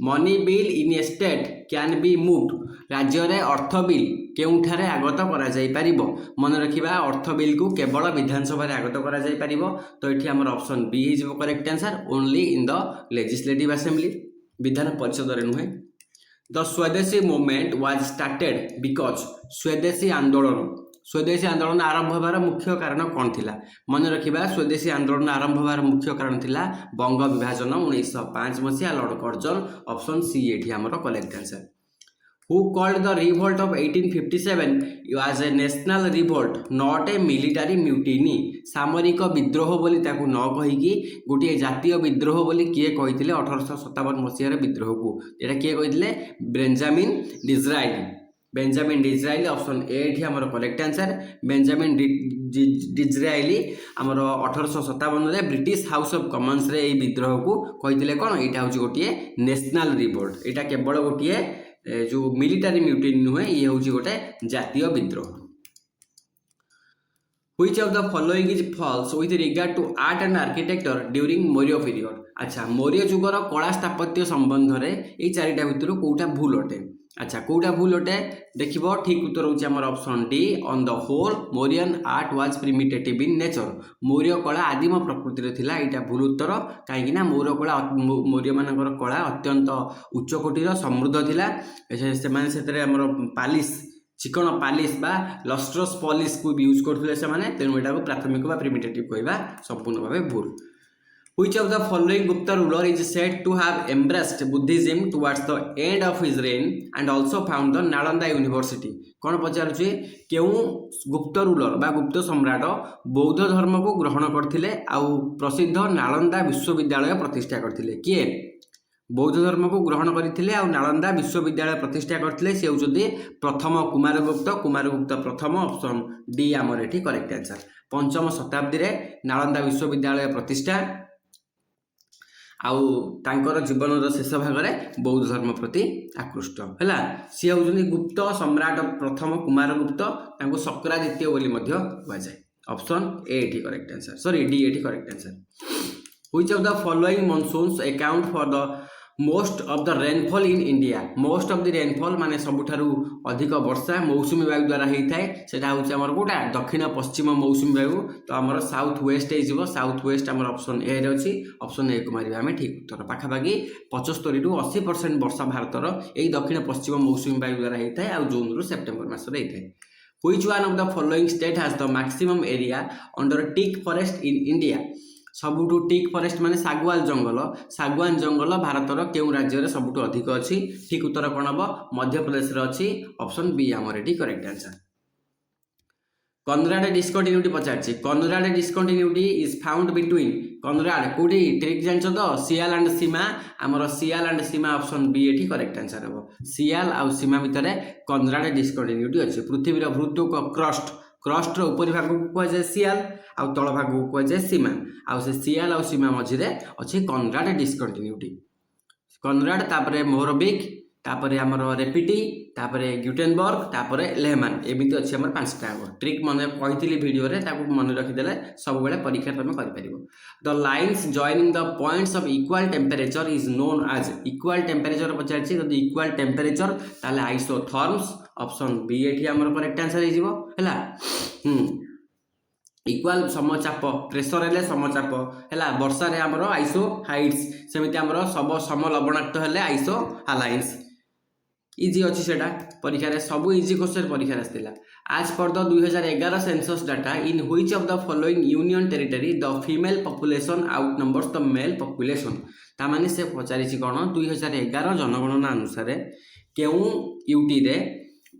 A: Money bill in a state can be moved राज्य रे अर्थ बिल केउठारे आगत करा जाय परिबो मन रखिबा अर्थ बिल को केवल विधानसभा रे आगत करा जाय परिबो तो एठी हमर option B is correct answer only in the legislative assembly विधान परिषद रे नुहे। द स्वदेशी मूवमेंट वाज स्टार्टेड बिकॉज स्वदेशी आंदोलन आरंभ होबार मुख्य कारण कौन थिला मन रखिबा स्वदेशी आंदोलन आरंभ होबार मुख्य कारण थिला बंग विभाजन 1905 मसिया लॉर्ड कर्जन ऑप्शन सी एठी हमर correct answer. Who called the revolt of 1857 as a national revolt not a military mutiny सामरिक विद्रोह बोली ताकू न कहिकी गोटे जातीय विद्रोह बोली किए कहिथिले 1857 मसिया विद्रोह को एटा किए कहिथिले बेंजामिन डिजराइली ऑप्शन ए एठी हमर करेक्ट आंसर। बेंजामिन डिजराइली हमर 1857 रे ब्रिटिश हाउस ऑफ कॉमन्स रे ए विद्रोह को कहिथिले कोन एटा होची गोटे नेशनल रिवोल्ट एटा केवल गोटे जो मिलिटारी म्यूटिनी नुहे ये हूँ गोटे जातीय विद्रोह। Which of the following is false with regard to art and architecture during Maurya period अच्छा मौर्य जुगर कला स्थापत्य संबंध रे ए चारिटा भितर कोटा भूल अटे अच्छा कोटा भूल अटे देखिबो ठीक उत्तर होची हमर option D on the whole Mauryan art was primitive in nature Maurya कला आदिम प्रकृति रे थिला एटा भूल उत्तर काहेकि ना मौर्य मानकर कला अत्यंत उच्च कोटिर समृद्ध थिला से माने सेतरे हमर पालिश चिकन पालिश बा लस्ट्रस पॉलिश को भी यूज करथिले से माने तेनु एटा को प्राथमिक बा प्रिमिटिव कहबा संपूर्ण भाबे भूल। Which of the following Gupta ruler is said to have embraced Buddhism towards the end of his reign and also found the Nalanda University कौन पचारुचे केउ गुप्त रूलर बा गुप्त सम्राट बौद्ध धर्म को ग्रहण करथिले आउ प्रसिद्ध नालंदा विश्वविद्यालय प्रतिष्ठा करथिले किए बौद्ध धर्म को ग्रहण करथिले आउ नालंदा विश्वविद्यालय प्रतिष्ठा करथिले से होचदी प्रथम कुमारगुप्त प्रथम ऑप्शन डी हमर एठी करेक्ट आंसर। पंचम शताब्दी रे नालंदा विश्वविद्यालय प्रतिष्ठा आउ तांकर जीवन शेष भाग में बौद्ध धर्म प्रति आकृष्ट है सी हूँ गुप्त सम्राट प्रथम कुमारगुप्त तांको शक्रादित्य बोली कहुए option A correct answer sorry D एटी correct answer. Which of the following monsoons account for the most of the rainfall in India most of the rainfall माने सबुठारु अधिक वर्षा मौसुमी वायु द्वारा होता है सेटा होची हमर कोटा दक्षिण पश्चिम मौसुमी वायु तो हमर साउथ वेस्ट हो साउथ वेस्ट हमर ऑप्शन ए रे अछि ऑप्शन ए को मारिबा हमें ठीक उत्तर पाखापाखि 75 रु 80% वर्षा भारतर एई दक्षिण पश्चिम मौसुमी वायु द्वारा होता है आ जून रु सेप्टेम्बर मास रे होता है। Which one of the following state has the maximum area under teak forest in India सबुठु टीक फॉरेस्ट माने सागवान जंगल भारतर केउ राज्य रे सबुठु अधिक अछि ठीक उत्तर कोन हबो मध्य प्रदेश रे अछि ऑप्शन बी हमर एटी करेक्ट आंसर। कनराड डिस्कंटिन्यूटी पचार Conrad discontinuity is found between Conrad कौटी ट्रिक जान तो सियाल एंड सीमा आमर sial and sima option B एठी करेक्ट आंसर हम सियाल आउ सीमा भितर कनराड डिस्कंटिन्यूटी अच्छे पृथ्वीर भूत्वक क्रस्ट क्रस्टर उपरी भाग को कहुए सियाल आउ तल भाग को कहुए सीमा आउ से सियाल आउ सीमा मझे अच्छे कनराड डिस्कंटिन्यूटी कनराड तापर मोरबिक तापर आमर रेपिटी तापर ग्यूटेनबर्ग तापर लेहमान एमती अच्छे आम 5टा ट्रिक मन कही भिडियो मन रखीदे सब बेले परीक्षा तुम कर the lines joining the points of equal temperature is known as equal temperature पचार जब इक्वल टेम्परेचर ताले आइसोथर्म्स ऑप्शन बी एठी आमर करेक्ट आंसर है इक्वाल समचाप प्रेसर हेले समचाप है वर्षा रे आमर आइसो हाइट्स सेमती आमर सब सम लवणाक्त हेले आइसो हालाइन्स इजी अच्छी से परीक्षा सब इजी क्वेश्चन परीक्षा आसाला आज पर the 2011 census data in which of the following union territory the female population out numbers the male population तामाने से पचारि कौन 2011 जनगणना अनुसार केउ यूटी रे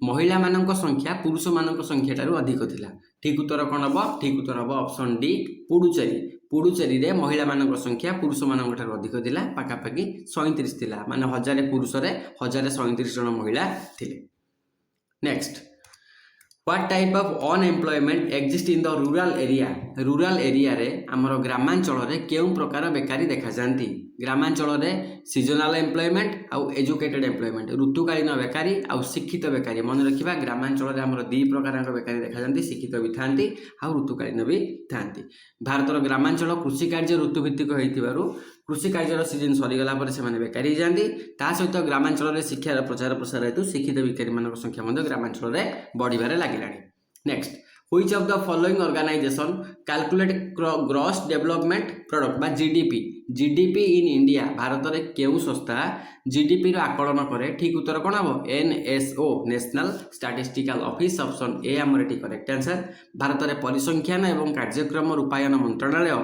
A: महिला मानक संख्या पुरुष मानक संख्या ठारू अधिक थिला ठीक उत्तर कौन हम ठीक उत्तर हम ऑप्शन डी पुडुचेरी पुडुचेरी रे महिला मानक संख्या पुरुष मानक ठारू अधिक थिला पाखापाखि 37 थिला माने 1000 पुरुष रे 1037 जन महिला थिले next what type of unemployment exist in the rural area रे आमर ग्रामांचल रे केउ प्रकार बेकारी देखा जांती ग्रामांचल रे सीजनल एम्प्लॉयमेंट आउ एजुकेटेड एम्प्लॉयमेंट ऋतुकालीन बेकारी आउ शिक्षित बेकारी मन रखिबा ग्रामांचल रे आमर दी प्रकार बेकारी देखा जांती शिक्षित भी थांती आउ ऋतुकालीन भी थांती भारतर ग्रामांचल कृषि कार्य ऋतुभित्तिक होइतिबारु कृषि कार्यर सीजन सरीगला पर से बेकारी जाती ता सहित ग्रामांचल में शिक्षार प्रचार प्रसार हेतु शिक्षित बेकारी मान संख्या ग्रामांचल में बढ़िबार लगिलानी next which of the following organisation calculate gross development product बा जीडीपी इन इंडिया भारत में केउ संस्था जीडीपी आकलन करे ठीक उत्तर कौन हम NSO national statistical office option A आमर एटी करेक्ट आंसर भारत में परिसंख्यान एवं कार्यक्रम रूपायन मंत्रणालय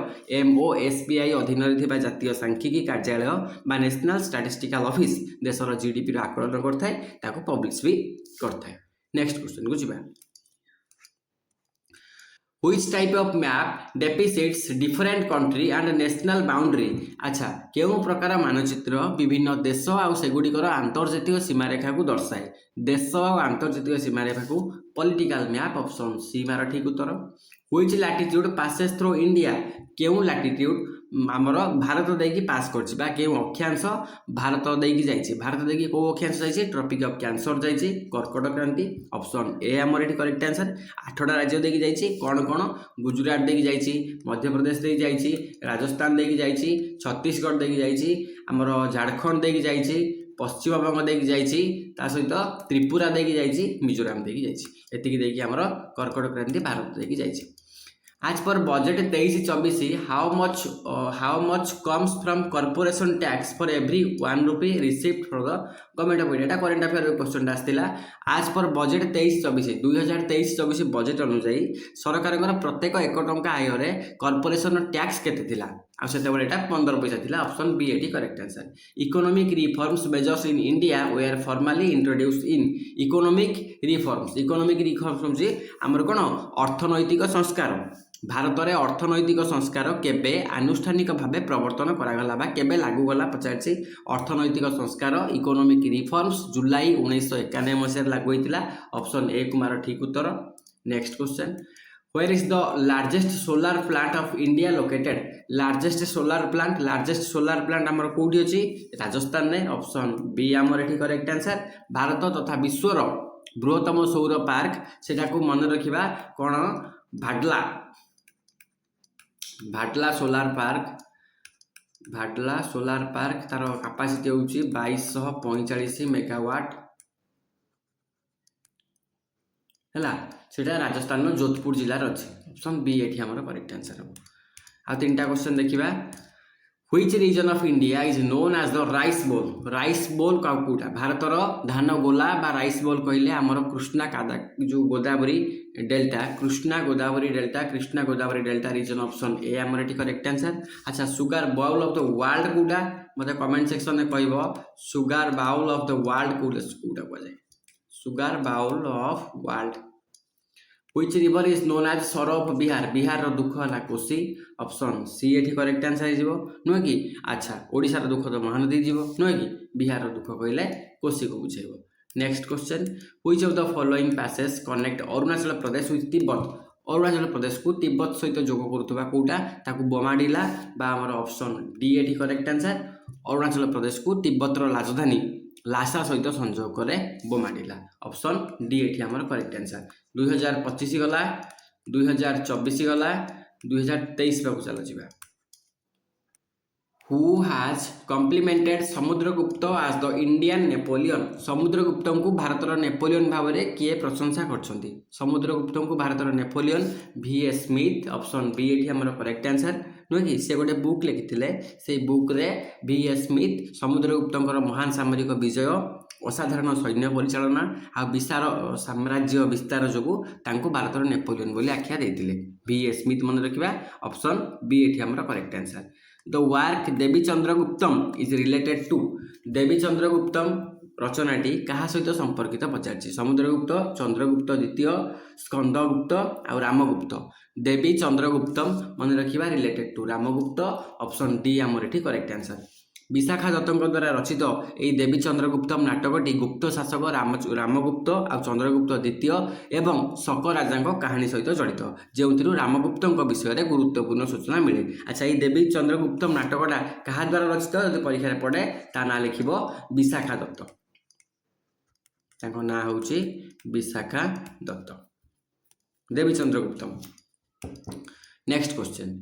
A: एमओएसपीआई अधीन जातीय सांख्यिकी कार्यालय बा नेशनल स्टैटिस्टिकल ऑफिस देशर जीडीपी आकलन करता पब्लिश भी करता नेक्स्ट क्वेश्चन को जीवा Which type of map depicts different country and national boundary अच्छा केउ प्रकार मानचित्र विभिन्न देश आउ सेगुड़िकर आंतर्जातीय सीमारेखा को दर्शाए देश और आंतर्जातीय सीमारेखा को पॉलिटिकल मैप ऑप्शन सी मार ठीक उत्तर which latitude passes through India केउ लैटिट्यूड आमर भारत देकी पास करछि केउ अक्षांश भारत देकी जाइछि भारत देकी को अक्षांश जाइछि ट्रॉपिक ऑफ कैंसर जाइछि कर्कट क्रांति ऑप्शन ए आमर एठी करेक्ट आंसर 8टा राज्य देकी जाइछि कोन कोन गुजरात देकी जाइछि मध्य प्रदेश देकी जाइछि राजस्थान देकी जाइछि छत्तीसगढ़ देकी जाइछि आमर झारखंड देकी जाइछि पश्चिम बंग देकी जाइछि ता सहित त्रिपुरा देकी जाइछि मिजोराम देकी जाइछि एतिकी देकी आमर कर्कट क्रांति भारत देकी जाइछि आज पर budget 23-24 how much comes from corporation tax for every 1 rupee received from the government of India current affair question आसला आज पर बजेट 23-24 2023-24 बजेट अनुसार सरकार प्रत्येक 1 टंका आय रे कॉर्पोरेशन टैक्स केते थिला आ सेते बेले एटा 15 पैसा थिला ऑप्शन बी एटी correct answer economic reforms measures in India were formally introduced in economic reforms होची हमर कोन अर्थनैतिक संस्कार भारत में अर्थनैतिक संस्कार केबे आनुष्ठानिक भावे प्रवर्तन करागला बा केबे लागू गला पचारछि अर्थनैतिक संस्कार इकोनॉमिक रिफॉर्म्स जुलाई 1991 मसीह लागू होइतिला ऑप्शन ए कुमार ठीक उत्तर next question Where is the largest solar plant of India located? Largest solar plant हमर कोठी अछि राजस्थान ने ऑप्शन बी हमर एठी करेक्ट आंसर भारत तथा विश्वर बृहत्तम सौर पार्क सेटा को मन रखिबा कोन भाटला सोलार पार्क तार कैपेसिटी होची 2245 मेगावाट हैला सेटा राजस्थान जोधपुर जिल्ला रे अछि ऑप्शन बी एठी हमर करेक्ट आंसर हो आ तीनटा क्वेश्चन देखिबा Which region of India is known as the rice bowl काउटा भारतर धान गोला बा राइस बोल कहले हमर Krishna Godavari delta region option A हमर एटी करेक्ट आंसर अच्छा sugar bowl of the world कोटा मते कमेंट सेक्शन में कहबो sugar bowl of the world कोटा को जाय sugar bowl of world Which river is known as Sor of Bihar? Bihar दुख है कोसी ऑप्शन सी एठी करेक्ट आंसर हो नुह कि अच्छा ओडिशार दुख तो महानदी जीव नुह कि बिहार दुख कहले कोसी को बुझेब next question which of the following passes connect Arunachal Pradesh with Tibet Arunachal Pradesh को तिब्बत सहित जोग करुवा कोटा ताकू बोमाडिला बा हमर ऑप्शन डी एठी करेक्ट आंसर अरुणाचल प्रदेश को तिब्बतर राजधानी लासा सहित संजोग करे बोमाडिला ऑप्शन डी एठी हमर करेक्ट आंसर 2025 गला 2024 गला 2023 को चल जिबा हु हैज कम्प्लीमेंटेड समुद्रगुप्त आज द इंडियन नेपोलियन समुद्रगुप्त को भारतर नेपोलियन भाव में किए प्रशंसा करछंती समुद्रगुप्त को भारतर Napoleon V.S. Smith option B एठी हमर करेक्ट आंसर नुह कि से गोटे बुक लिखिथिले से बुक रे V.S. स्मिथ समुद्रगुप्त महान सामरिक विजय असाधारण सैन्य परिचालना आ विस्तार साम्राज्य विस्तार जोगु तांको भारतर नेपोलियन बोली आख्या देथिले V.S. स्मिथ मन रखिबा ऑप्शन बी एठी हमर correct answer the work Devi Chandraguptam is related to Devi Chandraguptam रचनाटी क्या सहित संपर्कित पचार समुद्रगुप्त चंद्रगुप्त द्वितीय स्कंदगुप्त आ रामगुप्त देवी चंद्रगुप्तम मन रखा related to Ramagupta option D आमर एठी करेक्ट आंसर विशाखा दत्तों द्वारा रचित यही देवी चंद्रगुप्तम नाटकटी गुप्त शासक रामगुप्त आ चंद्रगुप्त द्वितीय एवं शक राजा कहानी सहित जड़ित जो रामगुप्त विषय में गुरुत्वपूर्ण सूचना मिले अच्छा ये देवी चंद्रगुप्तम नाटकटा क्या द्वारा रचित जो परीक्षा पड़े ता ना लिख विशाखा दत्त ना हूँ Vishakha Datta Devi Chandraguptam next question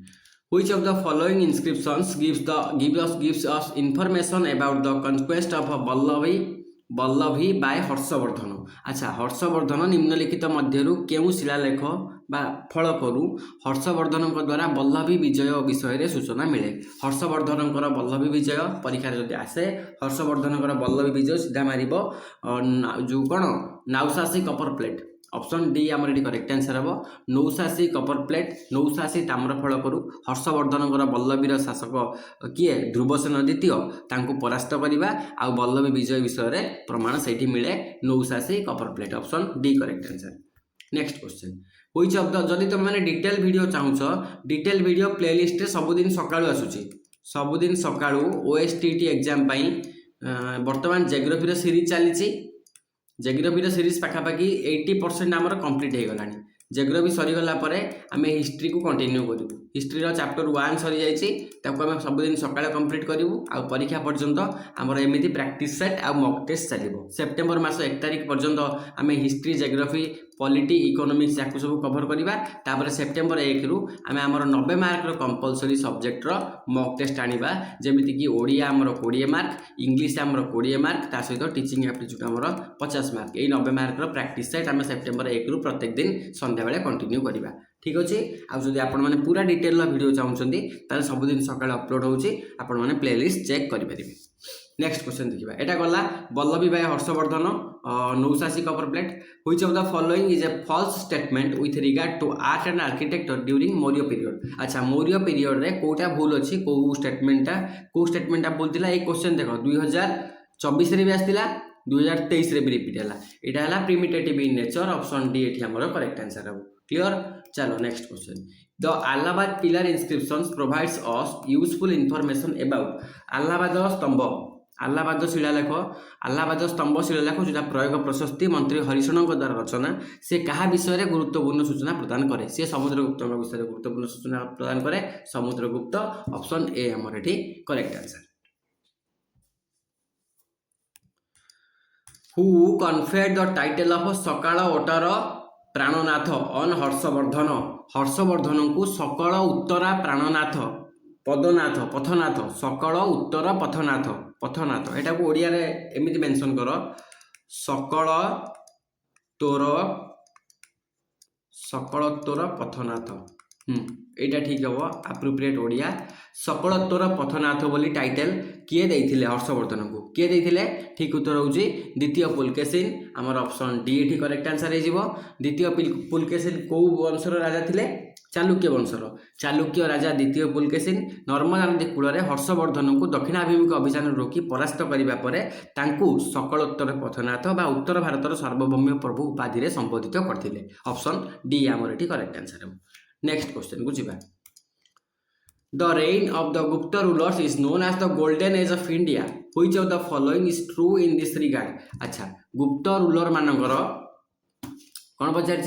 A: Which of the following inscriptions gives us information about the conquest of Vallavi by Harshvardhan अच्छा हर्षवर्धन निम्नलिखित मध्यरु केउ शिलालेख बा फलकरू हर्षवर्धन द्वारा वल्लभी विजय विषय रे सूचना मिले हर्षवर्धन वल्लभी विजय परीक्षा जदि आसे हर्षवर्धन वल्लभी विजय सीधा मारिब जो कौन नाउसासी कपर प्लेट ऑप्शन डी आमर ये करेक्ट आंसर हम नौशासी कपर प्लेट नौशासी ताम्रफल करू हर्षवर्धन वल्लभीर शासक किए ध्रुवसेन द्वितीय तांको परास्त करवा आ वल्लभी विजय विषय में प्रमाण से मिले नौशासी copper plate option D correct answer next question which of the जदि तुम मैंने डिटेल वीडियो चाहूछ डिटेल वीडियो प्लेलिस्ट रे सबुदिन सकाळू आसुची सबुदिन सकाळू OSTT एग्जाम पाई वर्तमान जियोग्राफी सीरीज चली जियोग्राफी सीरीज पाखापाखि 80% आमर कंप्लीट हो गलानी जियोग्राफी सरीगला आम हिस्ट्री को कंटिन्यू करूँ हिस्ट्री चैप्टर 1 सरी जाइए सबुदिन सकाଳେ कंप्लीट करूँ आ परीक्षा पर्यंत आमर एमती प्रैक्टिस सेट आ मॉक टेस्ट चलो सेप्टेम्बर मास 1 तारिख पर्यंत आम हिस्ट्री जियोग्राफी पॉलिटी इकोनॉमिक्स या सब कवर करवा सेप्टेम्बर 1 रु आम आमर 90 मार्क कंपलसरी सब्जेक्टर मॉक टेस्ट आनिबा जेमिति कि ओडिया आमर 20 मार्क इंग्लिश आमर 20 मार्क ता सहित टीचिंग एप्टीट्यूड आमर 50 मार्क यही 90 मार्क प्रैक्टिस सेट आम सेप्टेम्बर 1 रु प्रत्येक दिन संध्या बेले कंटिन्यू करवा ठीक अच्छे आदि आपण मैंने पूरा डिटेल वीडियो चाहते ताल सबुदिन सकाଳେ अपलोड होची आपण मैंने प्लेलिस्ट चेक करेंगे नेक्स्ट क्वेश्चन देखा यहाँ गला वल्लभी भाई हर्षवर्धन नौशासी copper plate which of the following is a false statement with regard to art and architecture during Maurya period अच्छा मौर्य पीरियड रे कोटा भूल अच्छी कौ स्टेटमेंटा भूल था ये क्वेश्चन देख 2024 रे भी आसला 2023 रे भी रिपीट है यहाँ है प्रिमिटेटिव इन नेचर ऑप्शन डी ये आमर करेक्ट आंसर हम क्लियर चलो next question the Allahabad pillar inscriptions provides us useful information about Allahabad स्तंभ अलाहाबाद शिलालेख अलाहाबाद स्तंभ शिलालेख जो प्रयोग प्रशस्ति मंत्री हरिशरण द्वारा रचना से क्या विषय में गुरुत्वपूर्ण सूचना प्रदान करे सी समुद्रगुप्त विषय में गुरुत्वपूर्ण सूचना प्रदान करे समुद्रगुप्त ऑप्शन ए आमर ये correct answer who conferred the title of Sakalottarapathanatha on Harshavardhan Harshavardhan को सकल उत्तरा प्राणनाथ पदनाथ पथनाथ सकल उत्तर पथनाथ पथनाथ यहाँ को ओडिया रे एमिति मेंशन कर सकल तोर पथनाथ এইটা ঠিক হব আপ্ରୋପ୍ରିଏଟ୍ ଓଡ଼ିଆ सकलत्वर पथनाथ बोली टाइटल किए देइथिले हर्षवर्धन को किए देइथिले ठीक उत्तर होउची द्वितीय पुलकेशिन आमर ऑप्शन डी एठी करेक्ट आंसर हो द्वितीय पुलकेशिन को वंशर राजा थिले चालुक्य वंशर चालुक्य राजा द्वितीय पुलकेशिन नर्मदा नदी कूल हर्षवर्धन को दक्षिणाभिमुखी अभियान रोकी परास्त करने पर सकलोत्तर पथनाथ बा उत्तर भारतर सार्वभौम्य प्रभु उपाधि संबोधित करते ऑप्शन डी आमर एठी करेक्ट आंसर हो नेक्स्ट क्वेश्चन को जीवा The reign of the Gupta rulers is known as the golden age of India. Which of the following is true in this regard? अच्छा गुप्त रूलर मानकर कौन पचार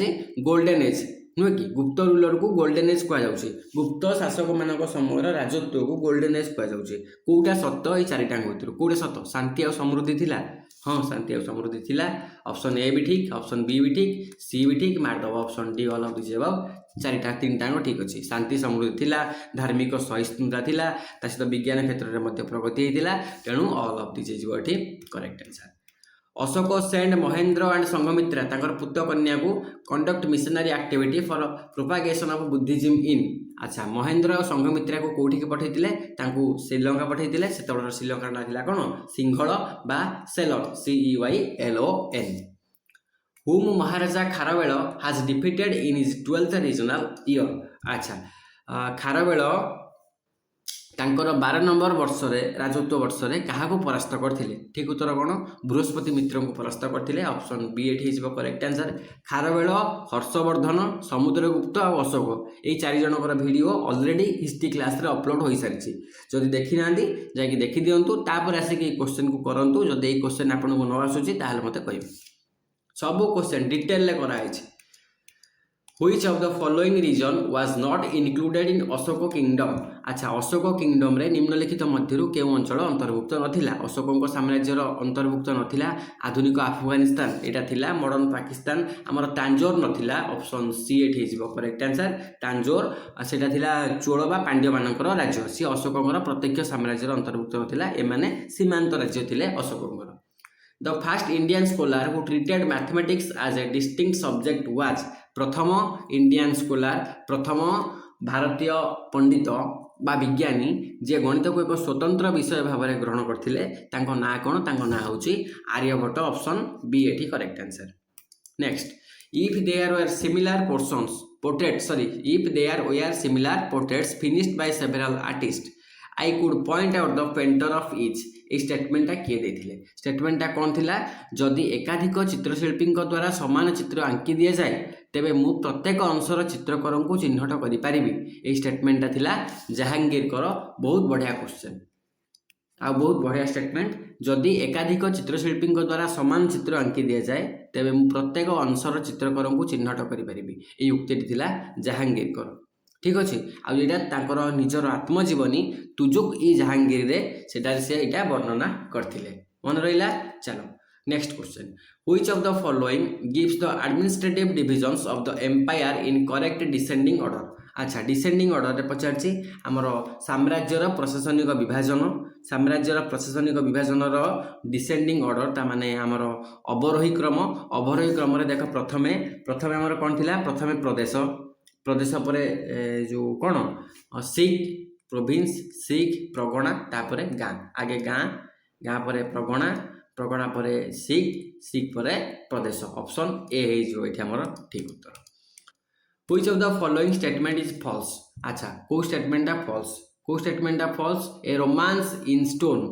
A: गोल्डन एज नुहे कि गुप्त रूलर को गोल्डन एज कहुच्छे गुप्त शासक मान समय राजत्व को गोल्डन एज कहुच्छे कौटा सत ये चारिटा भर कौटे सत शांति और समृद्धि थिला हाँ शांति और समृद्धि थिला ऑप्शन ए भी ठीक ऑप्शन बी भी ठीक सी भी ठीक मारदब option D all of this above चारिटा तीन टांग ठीक अच्छी शांति समृद्धि थिला धार्मिक सहिष्णुता थिला ता सहित विज्ञान क्षेत्र में प्रगति होता तेणु ऑल ऑफ दिस इज ये correct answer Ashok send Mahendra and Sanghamitra तांकर पुत्र कन्या को conduct missionary activity for propagation of Buddhism इन अच्छा महेंद्र और संघमित्रा को कौटी पठाई श्रीलंका पठाई से श्रीलंका ना थिला कौन सिंहल बा seller CEYLON whom Maharaja Kharavela has defeated in his 12th regional year अच्छा खारवेल तांकर 12 नंबर वर्ष राजत्व वर्ष क्या परास्त करते ठीक उत्तर कौन बृहस्पति मित्र को परास्त करते ऑप्शन बी एठी करेक्ट आंसर खारवेल हर्षवर्धन समुद्रगुप्त और अशोक ये चार जनकर वीडियो ऑलरेडी हिस्ट्री क्लास रे अपलोड हो सारी जदि देखी ना जाकि देखी दिंतु तापर आसिक क्वेश्चन को करंतु जदि ये क्वेश्चन आपको न आसूची ताहले मते कहिबे सब क्वेश्चन डिटेल कराई Which of the following region was not included in Ashok kingdom अच्छा अशोक किंगडम रे निम्नलिखित मध्यरु केउ अंचल अंतर्भुक्त नथिला अशोक साम्राज्यर अंतर्भुक्त नथिला आधुनिक अफगानिस्तान एटा थिला मॉडर्न पाकिस्तान हमर तांजोर नथिला ऑप्शन सी एठी हिजबो करेक्ट आंसर तांजोर सेटा थिला चोल बा पांड्य मानकर राज्य सी अशोकଙ୍କର प्रत्यक्ष साम्राज्यर अंतर्भुक्त नथिला ए माने सीमांत राज्य थिले अशोकଙ୍କର The first Indian scholar who treated mathematics as a distinct subject was प्रथम इंडियन स्कॉलर प्रथम भारतीय पंडित बा विज्ञानी जे गणित को एक स्वतंत्र विषय भाव में ग्रहण करते ना कौन ना हूँ आर्यभट्ट ऑप्शन बी एठी correct answer next if there were similar portions portraits sorry if there were similar portraits finished by several artists I could point out the painter of each ये स्टेटमेंटा किए देथिले स्टेटमेंटा कौन थिला जदि एकाधिक चित्रशिल्पी द्वारा समान चित्र आंकी दि जाए तेबे मु प्रत्येक अंशर चित्रकर को चिन्हट करि परिबि ये स्टेटमेंटा थिला जहांगीर कर बहुत बढ़िया क्वेश्चन आ बहुत बढ़िया स्टेटमेंट जदि एकाधिक चित्रशिल्पी द्वारा समान चित्र आंकी दि जाए तेबे मु प्रत्येक अंशर चित्रकर को चिन्हट करि परिबि ये उक्ति थिला जहांगीर कर ठीक अच्छे आउटा निजर आत्मजीवनी तुजुक इ जहांगीर रे सेटार से इटा वर्णना करथिले मन रहिला चलो next question which of the following gives the administrative divisions of the empire in correct descending order अच्छा डिसेंडिंग ऑर्डर रे पचारछि हमर साम्राज्यर प्रशासनिक विभाजन रो डिसेंडिंग ऑर्डर ता माने हमर अवरोही क्रम रे देख प्रथमे हमर कोन थिला प्रथमे प्रदेश पर जो कौन सिख प्रोविंस सिख प्रगणा तापर गाँ आगे गाँ पर प्रगणा पर सिख पर प्रदेश ऑप्शन ए ये ठीक उत्तर which of the following statement is false अच्छा को स्टेटमेंटा false a romance in stone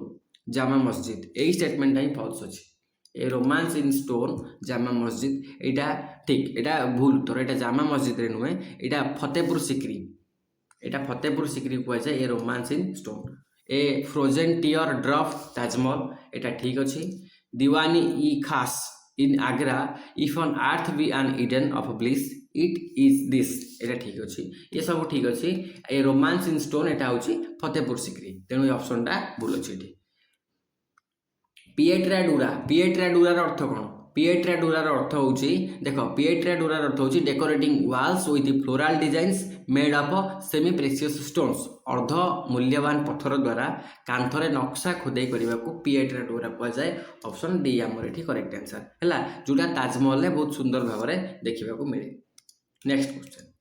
A: Jama Masjid यही स्टेटमेंटा ही फॉल्स अच्छी a romance in stone Jama Masjid एटा ठीक एटा भूल उत्तर एटा जामा मस्जिद रे नुहे एटा फतेहपुर सिकरी कह जाए a romance in stone a frozen tear drop Taj Mahal एटा ठीक अच्छी Diwan-i-Khas in Agra if on earth be an Eden of bliss it is this एटा ठीक अच्छी ये सब ठीक अच्छी ए रोमांस इन स्टोन एटा होची फतेहपुर सिकरी तेणु ऑप्शन टा भूल अच्छी पिएट्रा डूरार अर्थ कौन पिएट्रा डूरार अर्थ होची देख पिएट्रा डूरार अर्थ होची decorating walls with floral designs made of semi precious stones अर्ध मूल्यवान पत्थर द्वारा कांथरे नक्शा खोदाई करने को पिएट्रा डूरा कह जाए ऑप्शन डी आमर ये करेक्ट आंसर है जोटा ताजमहल बहुत सुंदर भाव में देखा मिले next question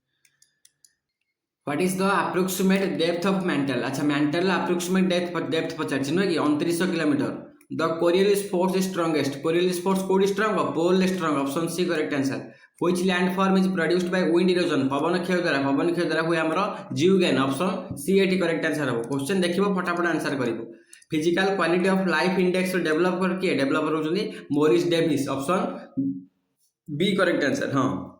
A: What is the approximate depth of mantle? अच्छा mantle approximate depth पचार नुहे कि 2900 kilometre. The Coriolis force is strongest. Coriolis force कोडी strong? Pole strong. Option C correct answer. Which landform is produced by wind erosion? पवन क्षय द्वारा हुए हमरो जियोगेन. Option C एटी correct answer हो. Question देखिबो फटाफट आंसर करिवो. Physical quality of life index developer किए डेवलपर होचनी Morris Davis. Option B correct answer. हाँ.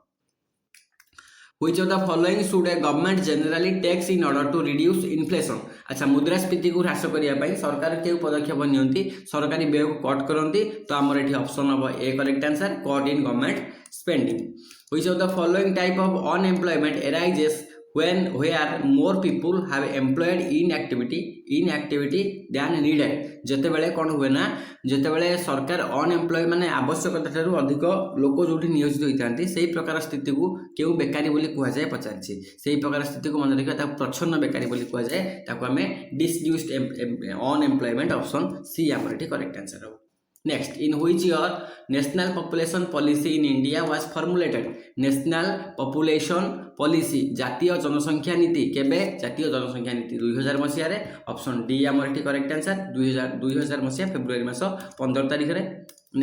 A: Which of the following should a government generally takes in order to reduce inflation? अच्छा मुद्रास्फीति को ह्रास करने सरकार क्यों पदक्षेप नियंती सरकारी व्यय को कट करती तो आमर ये ऑप्शन हम A correct answer cut in government spending. Which of the following type of unemployment arises when where more people have employed inactivity than needed? जेते बेले कौन हुए ना जेते बेले सरकार अनएम्प्लॉय माने आवश्यकता ठारू अधिक लोक जोठी नियोजित होइतांती सेही प्रकार स्थिति को केउ बेकारी बोली कुआ जाय पचारछि सेही प्रकार स्थिति को मन रखिबा ता प्रच्छन्न बेकारी बोली कुआ जाय ताको हमें डिसयूज्ड अनएम्प्लॉयमेंट. ऑप्शन सी हमर एठी करेक्ट आंसर हो. Next, in which year national population policy in India was formulated? National population policy जातीय जनसंख्या नीति केबे जातीय जनसंख्या नीति 2000 मसिया रे. ऑप्शन डी हमर एठी करेक्ट आंसर 2000 मसिया फेब्रुआरी मास 15 तारिख रे.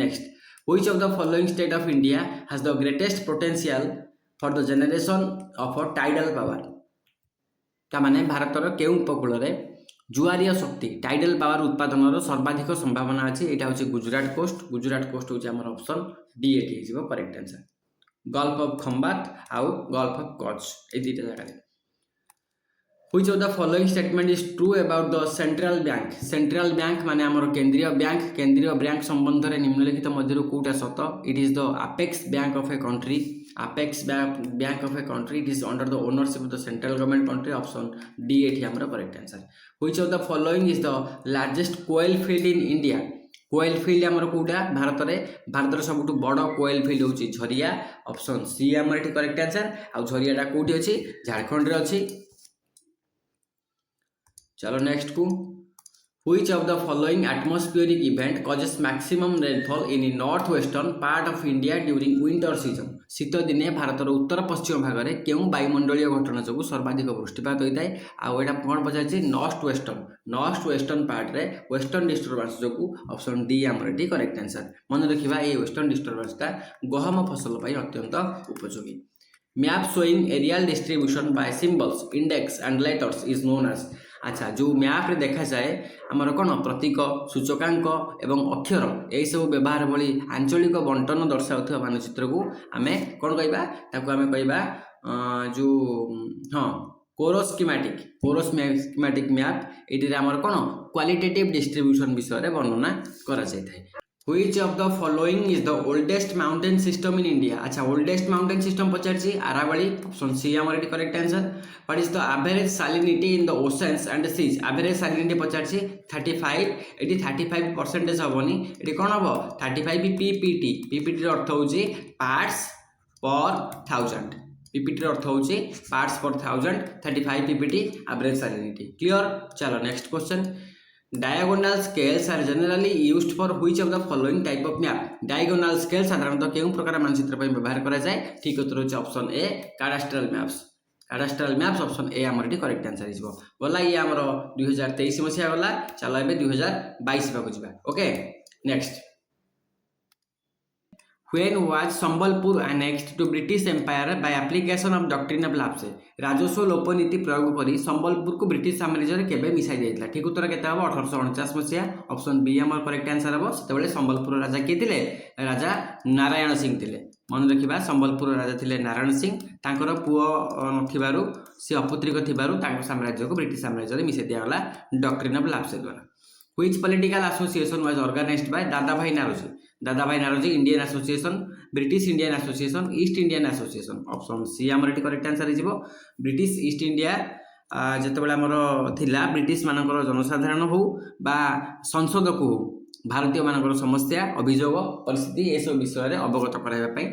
A: Next, which of the following state of India has the greatest potential for the generation of a tidal power? ता माने भारतर केउ उपकूल रे जुआरिया शक्ति टाइडल पावर उत्पादन सर्वाधिक संभावना अच्छी. यहाँ हूँ गुजरात कोस्ट हूँ आम ऑप्शन डी एटी हो correct answer. Gulf of Khambhat आउ गल्फ ऑफ कच्छ ये दुईटा जगह. Which of the following statement is true about the central bank? Central bank माने आमर केंद्रीय बैंक संबंध में निम्नलिखित मध्य कोटा सत. It is the apex bank of a country. Apex bank of a country. It is under the ownership of the central government country. Option D एठी हमर correct answer. Which of the following is the largest coal field in India? Coal field आमर कोटा भारत सबुठ बड़ कोएल field हूँ Jharia. Option C आमर एठी correct answer. आ झरियाटा कोठी अछि झारखंड रे अछि. चलो नेक्स्ट को. Which of the following atmospheric event causes maximum rainfall in north western part of India during winter season? शीत दिने भारतर उत्तर पश्चिम भाग में क्यों वायुमंडलीय घटना जो सर्वाधिक वृष्टिपात होता है आटा कौन पचार नॉर्थ वेस्टर्न पार्ट रे वेस्टर्न डिस्टर्बेंस जो ऑप्शन डी आमर एटी करेक्ट आंसर. मन रखा ये वेस्टर्न डिस्टर्बेंसटा गहम फसल अत्यंत उपयोगी. Map showing areal distribution by symbols index and letters is known as. अच्छा जो मैप रे देखा जाए आमर कौन प्रतीक सूचकांक एवं अक्षर यही सब व्यवहार भली आंचलिक बंटन दर्शाउथवा मानचित्र को आम कौन कहवा जो हाँ कोरोस्कीमेटिक मैप ये आमर कौन क्वालिटेटिव डिस्ट्रीब्यूशन विषय में वर्णना करा जाय थाए. Which of the following is the oldest mountain system in India? अच्छा oldest mountain system पचारछि आरावली. ऑप्शन सी हमर एटी correct answer. What is the average salinity in the oceans and seas? average salinity पचारछि 35. एटी 35% हबनी एटी कोन हबो 35 ppt रो अर्थ होउछि पार्ट्स पर 1000. ppt रो अर्थ होउछि पार्ट्स पर 1000. 35 ppt average salinity. क्लियर. चलो next question. Diagonal scales are generally used for which of the following type of map? Diagonal scale साधारणतः केउं प्रकार मानचित्र पर व्यवहार करा जाए? ठीक उत्तर होछि option A cadastral maps. Option A हमर एटी करेक्ट आंसर हिजबो. गला ये हमर 2023 मसिया गला. चलो एबे 2022 पाको जिबा. Okay next. When was Sambalpur annexed to British Empire by application of doctrine of lapse? राजस्व लोप नीति प्रयोग करी संबलपुर को ब्रिटिश साम्राज्य रे केबे मिसाई जायतला. ठीक उत्तर केते हबो 1849 मसिया. ऑप्शन बी हमर करेक्ट आंसर हबो. सेतेबेले संबलपुर राजा के थिले राजा नारायण सिंह थिले. मन रखिबा संबलपुर राजा थिले नारायण सिंह. तांकर पुओ नथिबारु से अपुत्रिक थिबारु तांकर साम्राज्य को ब्रिटिश साम्राज्य रे मिसाई दियागला डॉक्ट्रिन ऑफ lapse द्वारा. Which political association was organized by Dadabhai Naoroji? Indian association, British Indian association, East Indian association. Option C हमर एटी करेक्ट आंसर हिजबो. ब्रिटिश ईस्ट इंडिया जेतेबेले हमर थिला ब्रिटिश मानकर जनसाधारण हो बा संसद को भारतीय मानकर समस्या अभियोग परिस्थिति ए सब विषय रे अवगत कराइबा पई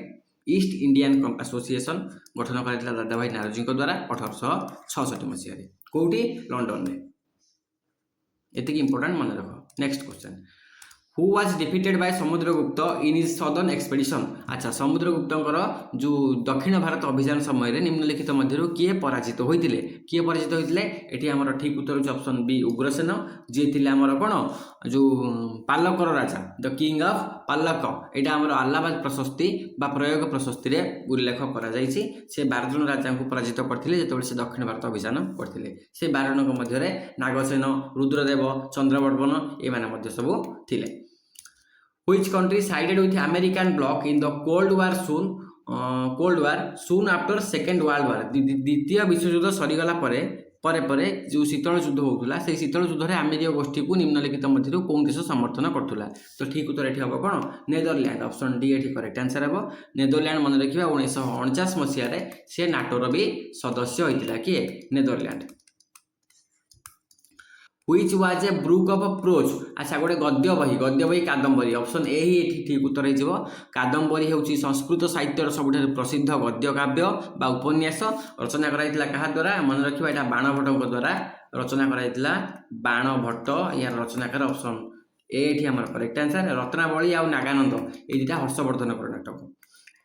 A: ईस्ट इंडियन एसोसिएशन गठन कराइतला दादाभाई नारोजी द्वारा 1866 मसिया रे. कोठी लंडन रे. एतिक इंपोर्टेंट मन रख. Next question. Who was defeated by Samudragupta in his southern expedition. अच्छा समुद्रगुप्तंकर जो दक्षिण भारत अभियान समय निम्नलिखित मध्य किए पराजित होते किए पराजित होते एटी आमर ठीक उत्तर होची ऑप्शन बी उग्रसेन जी थिले आमर कोन जो पालकर राजा द किंग ऑफ पालक एटा आमर अलाहाबाद प्रशस्ति बा प्रयोग प्रशस्ति रे उल्लेख करा जायछि। से 12 जन राजा को पराजित करथिले जेतेबेले से दक्षिण भारत अभियान करथिले। से 12 जन मध्य रे नागसेन रुद्रदेव चंद्रवर्धन ए माने मध्य सब थिले। Which country sided with American bloc in the Cold War soon after Second World War? द्वितीय विश्वयुद्ध सरीगला परे जो शीतल युद्ध होता से शीतल युद्ध में अमेरिका गोष्ठी को निम्नलिखित मध्य कौन देश समर्थन करुला। तो ठीक उत्तर ये हम कौन नेदरलैंड ऑप्शन डी ये करेक्ट आंसर हम। नेदरलैंड मन रखा 1949 मसीह से नाटोर भी सदस्य होता किए Netherland. Which was a book of prose? अच्छा गोटे गद्य बही कादम्बरी ऑप्शन ए ही ठीक उत्तर हो। कादम्बरी हूँ संस्कृत साहित्यर सबुठ प्रसिद्ध गद्य काव्य बा उपन्यास रचना कराइतिला कहा द्वारा मन रखिबा एटा बाणभट्टଙ୍କ द्वारा रचना कराइतिला बाणभट्ट यार रचनाकार ऑप्शन ए एठी हमर करेक्ट आंसर। रत्नावली आ नागानंद ए दुटा हर्षवर्धन नाटक।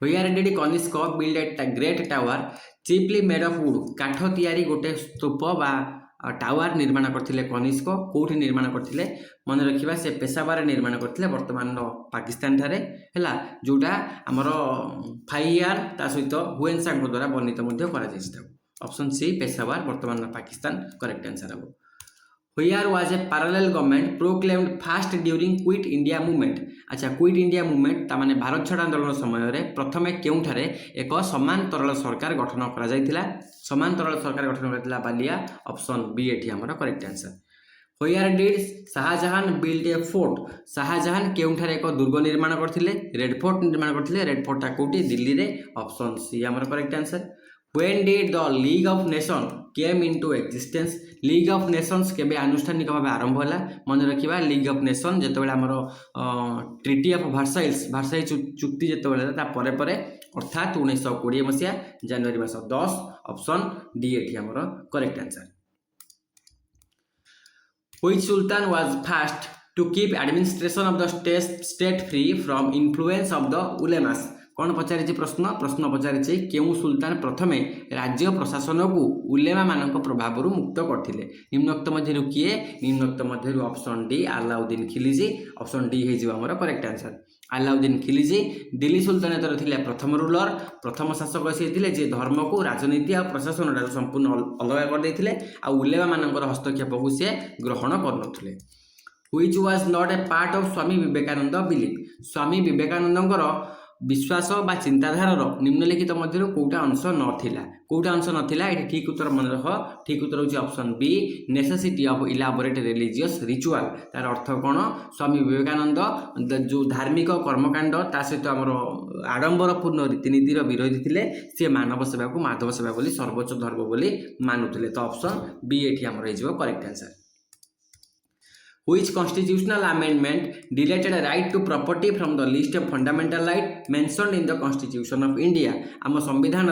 A: Where did Kanishka build a great tower चिपली मेड ऑफ वुड? काठ तैयारी गोटे स्तूप बा टावर निर्माण करथिले कनिष्क कोठी निर्माण करथिले मन रखिबा से पेशावर निर्माण करथिले वर्तमान पाकिस्तान ठारे हैला जोटा हमर फाइयार ता सहित हुएनसांग द्वारा वर्णित मध्य करा जायछि। ऑप्शन सी पेशावर वर्तमान पाकिस्तान करेक्ट आंसर हम। Where was a parallel government proclaimed fast during Quit India movement? अच्छा क्विट इंडिया मुवमेंट तामाने भारत छाड़ आंदोलन समय रे प्रथमे केउठारे एक समांतरल सरकार गठन करा जायतिला। समांतरल सरकार गठन करथिला बालिया ऑप्शन बी एठी हमर correct answer. Where did Shah Jahan build a fort? Shah Jahan केउठारे एक दुर्ग निर्माण करथिले रेड फोर्ट निर्माण करथिले। रेड फोर्ट ता कोठी दिल्ली रे ऑप्शन सी हमर correct answer. When did the League of Nations came into existence? League of Nations केबे आनुष्ठानिक भाव आरंभ होला मन रखिबा लीग ऑफ नेशन जेतेबेले हमर ट्रिटी ऑफ वर्साई चुक्ति जेतेबेले ता परे अर्थात 1920 मसिया जनवरी मास 10 ऑप्शन डी एठी हमर correct answer. Which Sultan was first to keep administration of the state free from influence of the ulemas? कौन पचारि प्रश्न पचारि केउ सुल्तान प्रथमे राज्य प्रशासन को उलेमा मानक प्रभाव मुक्त करथिले? निम्नोक्त मध्य किए? निम्नोक्त मध्य option D Alauddin Khilji option D हे हमर करेक्ट आंसर। अलाउद्दीन खिलजी दिल्ली सुल्तानेतर थिले प्रथम रूलर प्रथम शासक से थिले जे धर्म को राजनीति और प्रशासन संपूर्ण अलग कर देथिले आ उलेमा मानकर हस्तक्षेप को से ग्रहण करनथुले। Which was not a part of Swami Vivekananda belief? Swami विवेकानंदଙ୍କର विश्वास बा चिंताधार निम्नलिखित मध्य कौटा अंश नथिला ये ठीक उत्तर मन रख। ठीक उत्तर होची option B necessity of elaborate religious ritual. तार अर्थ कौन स्वामी विवेकानंद जो धार्मिक कर्मकांड ता सहित आमर आडंबरपूर्ण रीतिनीतिर विरोधी थिले। से मानव सेवा को माधव सेवा बोली सर्वोच्च धर्म बोली मानुथिले। तो ऑप्शन बी एठी हमर हेजिबो correct answer. Which constitutional amendment deleted a right to property from the list of fundamental rights mentioned in the Constitution of India? आम संविधान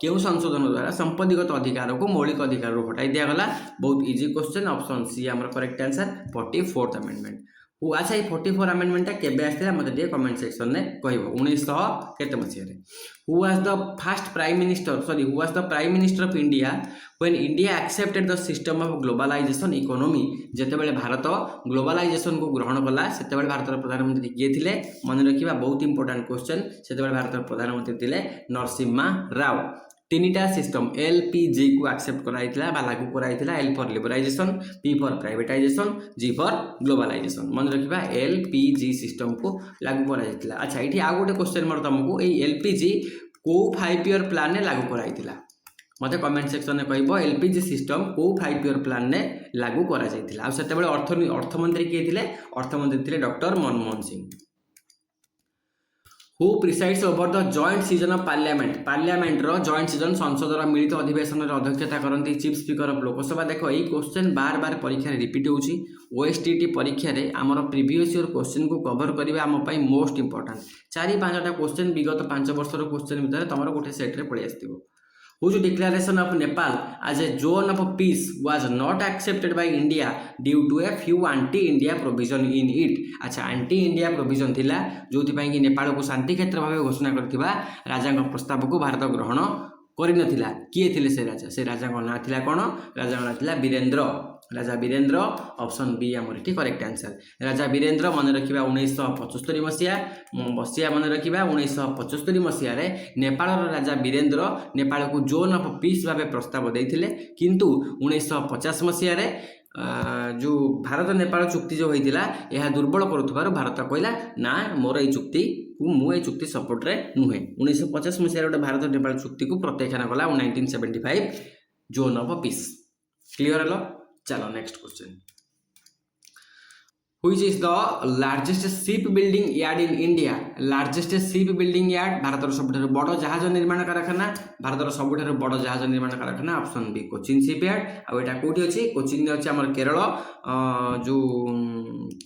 A: केउ संशोधन द्वारा संपत्तिगत अधिकार को मौलिक अधिकार हटाई दिया गला? बहुत इजी क्वेश्चन ऑप्शन सी हमर करेक्ट आंसर 44th अमेंडमेंट। अच्छा ये 44 अमेंडमेंट केबे आस्थिला मते दिए कमेंट सेक्शन ने कहबो 1900 केते मसिया रे। Who was the prime minister of India when India accepted the system of globalization economy? जेतेबेले भारत ग्लोबलाइजेशन को ग्रहण कला सेतेबेले भारतर प्रधानमंत्री किए थिले? मन रखिबा बहुत इंपोर्टेंट क्वेश्चन। सेतेबेले भारतर प्रधानमंत्री थिले नरसिम्हा राव। तीनिटा सिस्टम एलपीजी को एक्सेप्ट कराइथिला बा लागू कराइथिला। L for liberalization, P for privatization, G for globalization. मन रखिबा एलपीजी सिस्टम को लागू कराइथिला। अच्छा एठी आ गोटे क्वेश्चन मोर तुमको ए एलपीजी को 5 ईयर प्लान ने लागू कराइथिला? मते कमेंट सेक्शन में कहबो एलपीजी सिस्टम को 5 ईयर प्लान ने लागू करा जाइथिला। आ सेतेबेले अर्थमंत्री किए थिले? अर्थमंत्री थिले doctor Manmohan Singh. Who presides over the joint session of parliament रो जॉइंट सीजन संसद मिलित अधिवेशन अध्यक्षता करती चीफ स्पीकर ऑफ लोकसभा? देखो यही क्वेश्चन बार बार परीक्षा रिपीट होची। ओएसटीटी परीक्षा रे आमर प्रीवियस ईयर क्वेश्चन को कवर करबा आम पई मोस्ट इंपोर्टेंट। 4-5टा क्वेश्चन विगत 5 वर्षर क्वेश्चन भितर तमरो गोटे सेट रे पळि आस्तिबो। whose declaration of Nepal as a zone of peace was not accepted by India due to a few anti-India provision in it। अच्छा anti-India provision थिला जोथिपाई कि नेपाल को शांति क्षेत्र भाव घोषणा करथिबा राजा प्रस्ताव को भारत ग्रहण करिनथिला। किए थिले से राजा ना थिला कोन? राजा ना थिला वीरेंद्र। राजा वीरेंद्र ऑप्शन बी आमर एठी करेक्ट आंसर। राजा वीरेंद्र मन रखिबा 1975 मसीहा मन रखिबा 1975 मसीहा रे नेपाल राजा वीरेंद्र नेपाल को जोन ऑफ पीस भाव प्रस्ताव देथिले, किंतु 1950 मसीहा रे जो भारत नेपाल चुक्ति जो होइतिला यह दुर्बल करुथबार भारत कहला ना मोर ए चुक्ति मु चुक्ति सपोर्ट रे नुहे। 1950 मसीहा रे भारत नेपाल चुक्ति को प्रत्याख्यान कला 1975 जोन ऑफ पीस। क्लियर हलो? चलो next question. Which is the largest ship building yard in India? Largest ship building yard भारतर सबुठारु बड़ जहाज निर्माण कारखाना, भारतर सबुठारु बड़ जहाज निर्माण कारखाना option B Cochin ship yard. आ एटा कोठी अछि? कोचिन अछि हमर केरल। जो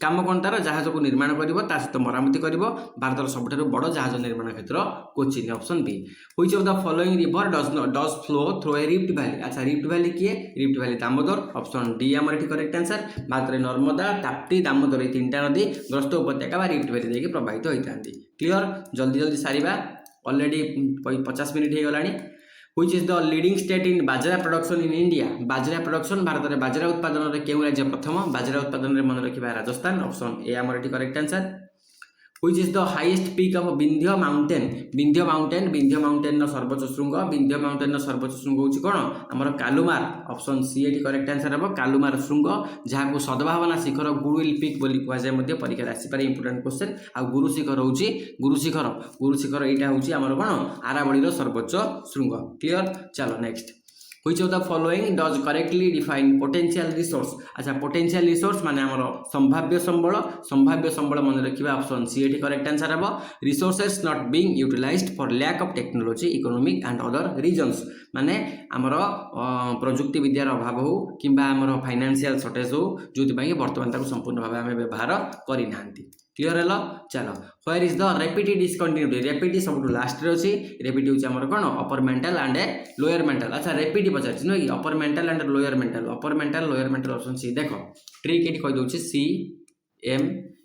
A: काम कोन तार जहाज को निर्माण करिवो ता सहित मरामती करिवो भारतर सबुठारु बड़ जहाज निर्माण क्षेत्र Cochin option B. Which of the following river does flow through a rift valley? अच्छा रिफ्ट वैली किए? Rift valley Damodar option D हमर एठी करेक्ट आंसर। भारत नर्मदा ताप्ती दामोदर ये तीनटा नदी ग्रस्त उपत्यका रिफ्ट वैली देके प्रभावित होता। क्लियर? जल्दी जल्दी सारिबा, ऑलरेडी 50 मिनिट हो गलानी। Which is the leading state in bajra production in India? Bajra production Bharat में बाजरा उत्पादन रे केउ राज्य प्रथम? बाजरा उत्पादन रे मन रखिबा राजस्थान ऑप्शन ए हमर एठी correct answer. Which is the highest peak of Vindhya mountain? Vindhya mountain न सर्वोच्च शृंग, विंध्य माउंटेन न सर्वोच्च शृंग होची कोन? हमर कालुमार ऑप्शन सी एटी करेक्ट आंसर हबो। कालुमार शृंग जहा को सद्भावना शिखर गुरुइल पीक बोली कुआ जाय मध्ये परीक्षा आसी पारे इंपोर्टेंट क्वेश्चन। आ गुरु शिखर एटा होची हमर कोन? आरावली रो सर्वोच्च शृंग। क्लियर? चलो next. Which of the following does correctly define potential resource? अच्छा potential resource माने हमर संभाव्य संबल मन रखिबा ऑप्शन सी एटी करेक्ट आंसर हबो। Resources not being utilized for lack of technology, economic and other reasons माने हमर प्रजुक्ति विद्यार अभाव हो किंबा हमर फाइनेंशियल शॉर्टेज हो जोति बाकी वर्तमान ताको संपूर्ण भाव हमें व्यवहार करि नांती। क्लियर हेलो? चलो where is the Repetti discontinuity? Repetti सब लास्ट रे अछि। रेपिड होची हमर कोन? Upper mantle and lower mantle. अच्छा रेपिड पचार नो कि upper mantle and lower mantle option C. देखो ट्रिक एटी कहि दोछि सी एम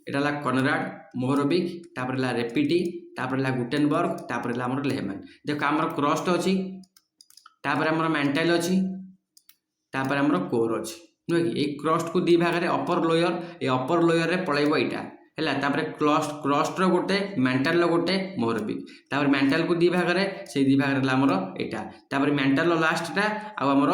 A: एटा ला कॉनराड मोहरबिक तापर ला रेपिड तापर ला गुटेनबर्ग तापर ला हमर लेहमैन। देखो हमर क्रस्ट अछि तापर हमर मेंटल अछि तापर हमर कोर अछि नो कि एक क्रस्ट को दी भाग रे अपर लोअर रे पळैबो एटा हैला। तापर क्रस्ट रो गोटे मेंटल रो गोटे मोहरबिक तापर मेंटल को दी भाग रे से दी भाग रे हमर एटा तापर मेंटल रो लास्ट टा आ हमर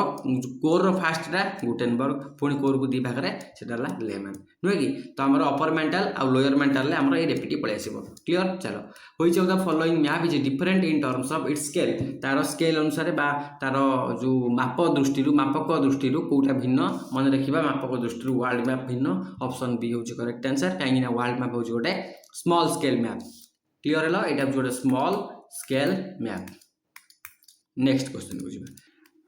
A: कोर रो फर्स्ट टा गुटेनबर्ग पुनी कोर को दी भाग रे सेटा ला लेहमैन नो कि। तो हमर अपर मेंटल आ लोअर मेंटल ले हमर ए रेपिड पळै आसीबो। क्लियर? चलो which of the following map is different in terms of its scale? तार स्केल अनुसार बा तार जो मापक दृष्टि कोटा भिन्न मन रखिबा मापक दृष्टि वर्ल्ड मैप भिन्न ऑप्शन बी होची करेक्ट आंसर। काहे ना वर्ल्ड मैप होची गोटे स्मॉल स्केल मैप। क्लियर हेलो? एटा गोटे small scale map. Next question बुझिबा।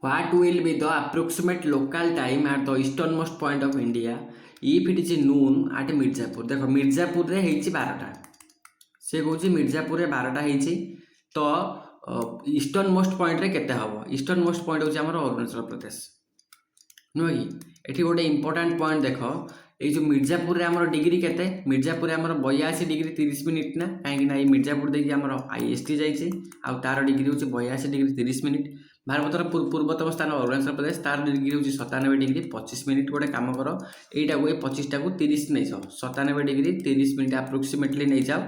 A: What will be the approximate local time at the eastern most point of India if it is noon at Mirzapur? देखो मिर्जापुर रे हेची 12टा से कहूँ मिर्जापुर रे 12टा हेची। तो ईस्टर्न मोस्ट पॉइंट रे केते हबो? ईस्टर्न मोस्ट पॉइंट होची हमर अरुणाचल प्रदेश नो कि। एठी गोटे इंपोर्टेंट पॉइंट देखो ये जो मिर्जापुर रे हमर डिग्री केते? मिर्जापुर रे हमर 82 डिग्री 30 मिनिट ना। काहे ना ये मिर्जापुर देखि हमर आईएसटी जाइछे आ तार डिग्री होची 82 डिग्री 30 मिनिट। भारतर पूर्वतम स्थान अरुणाचल प्रदेश तार डिग्री होची 97 डिग्री 25 मिनिट। गोटे काम करो एटा को 25 टा को 30 नै जाओ 97 डिग्री 30 मिनिट अप्रोक्सीमेटली नै जाओ।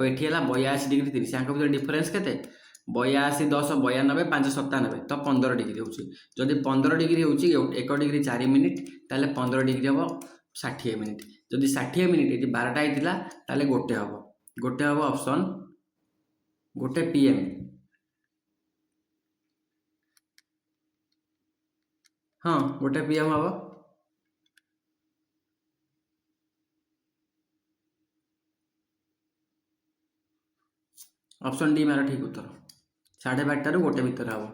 A: आ एठी हला 82 डिग्री 30 आंक भीतर डिफरेंस केते? 82 10 92 5 97 तो 15 डिग्री होची। जदि 15 डिग्री होची 1 डिग्री 4 मिनिट ताले 15 डिग्री हबो 60 मिनिट। जदि 60 मिनिट एटी 12टा आइतिला ताले गोटे हबो ऑप्शन गोटे पीएम। हाँ गोटे पीएम हबो। ऑप्शन डी मेरा ठीक उत्तर 12:30 रु गोटे भीतर हबो।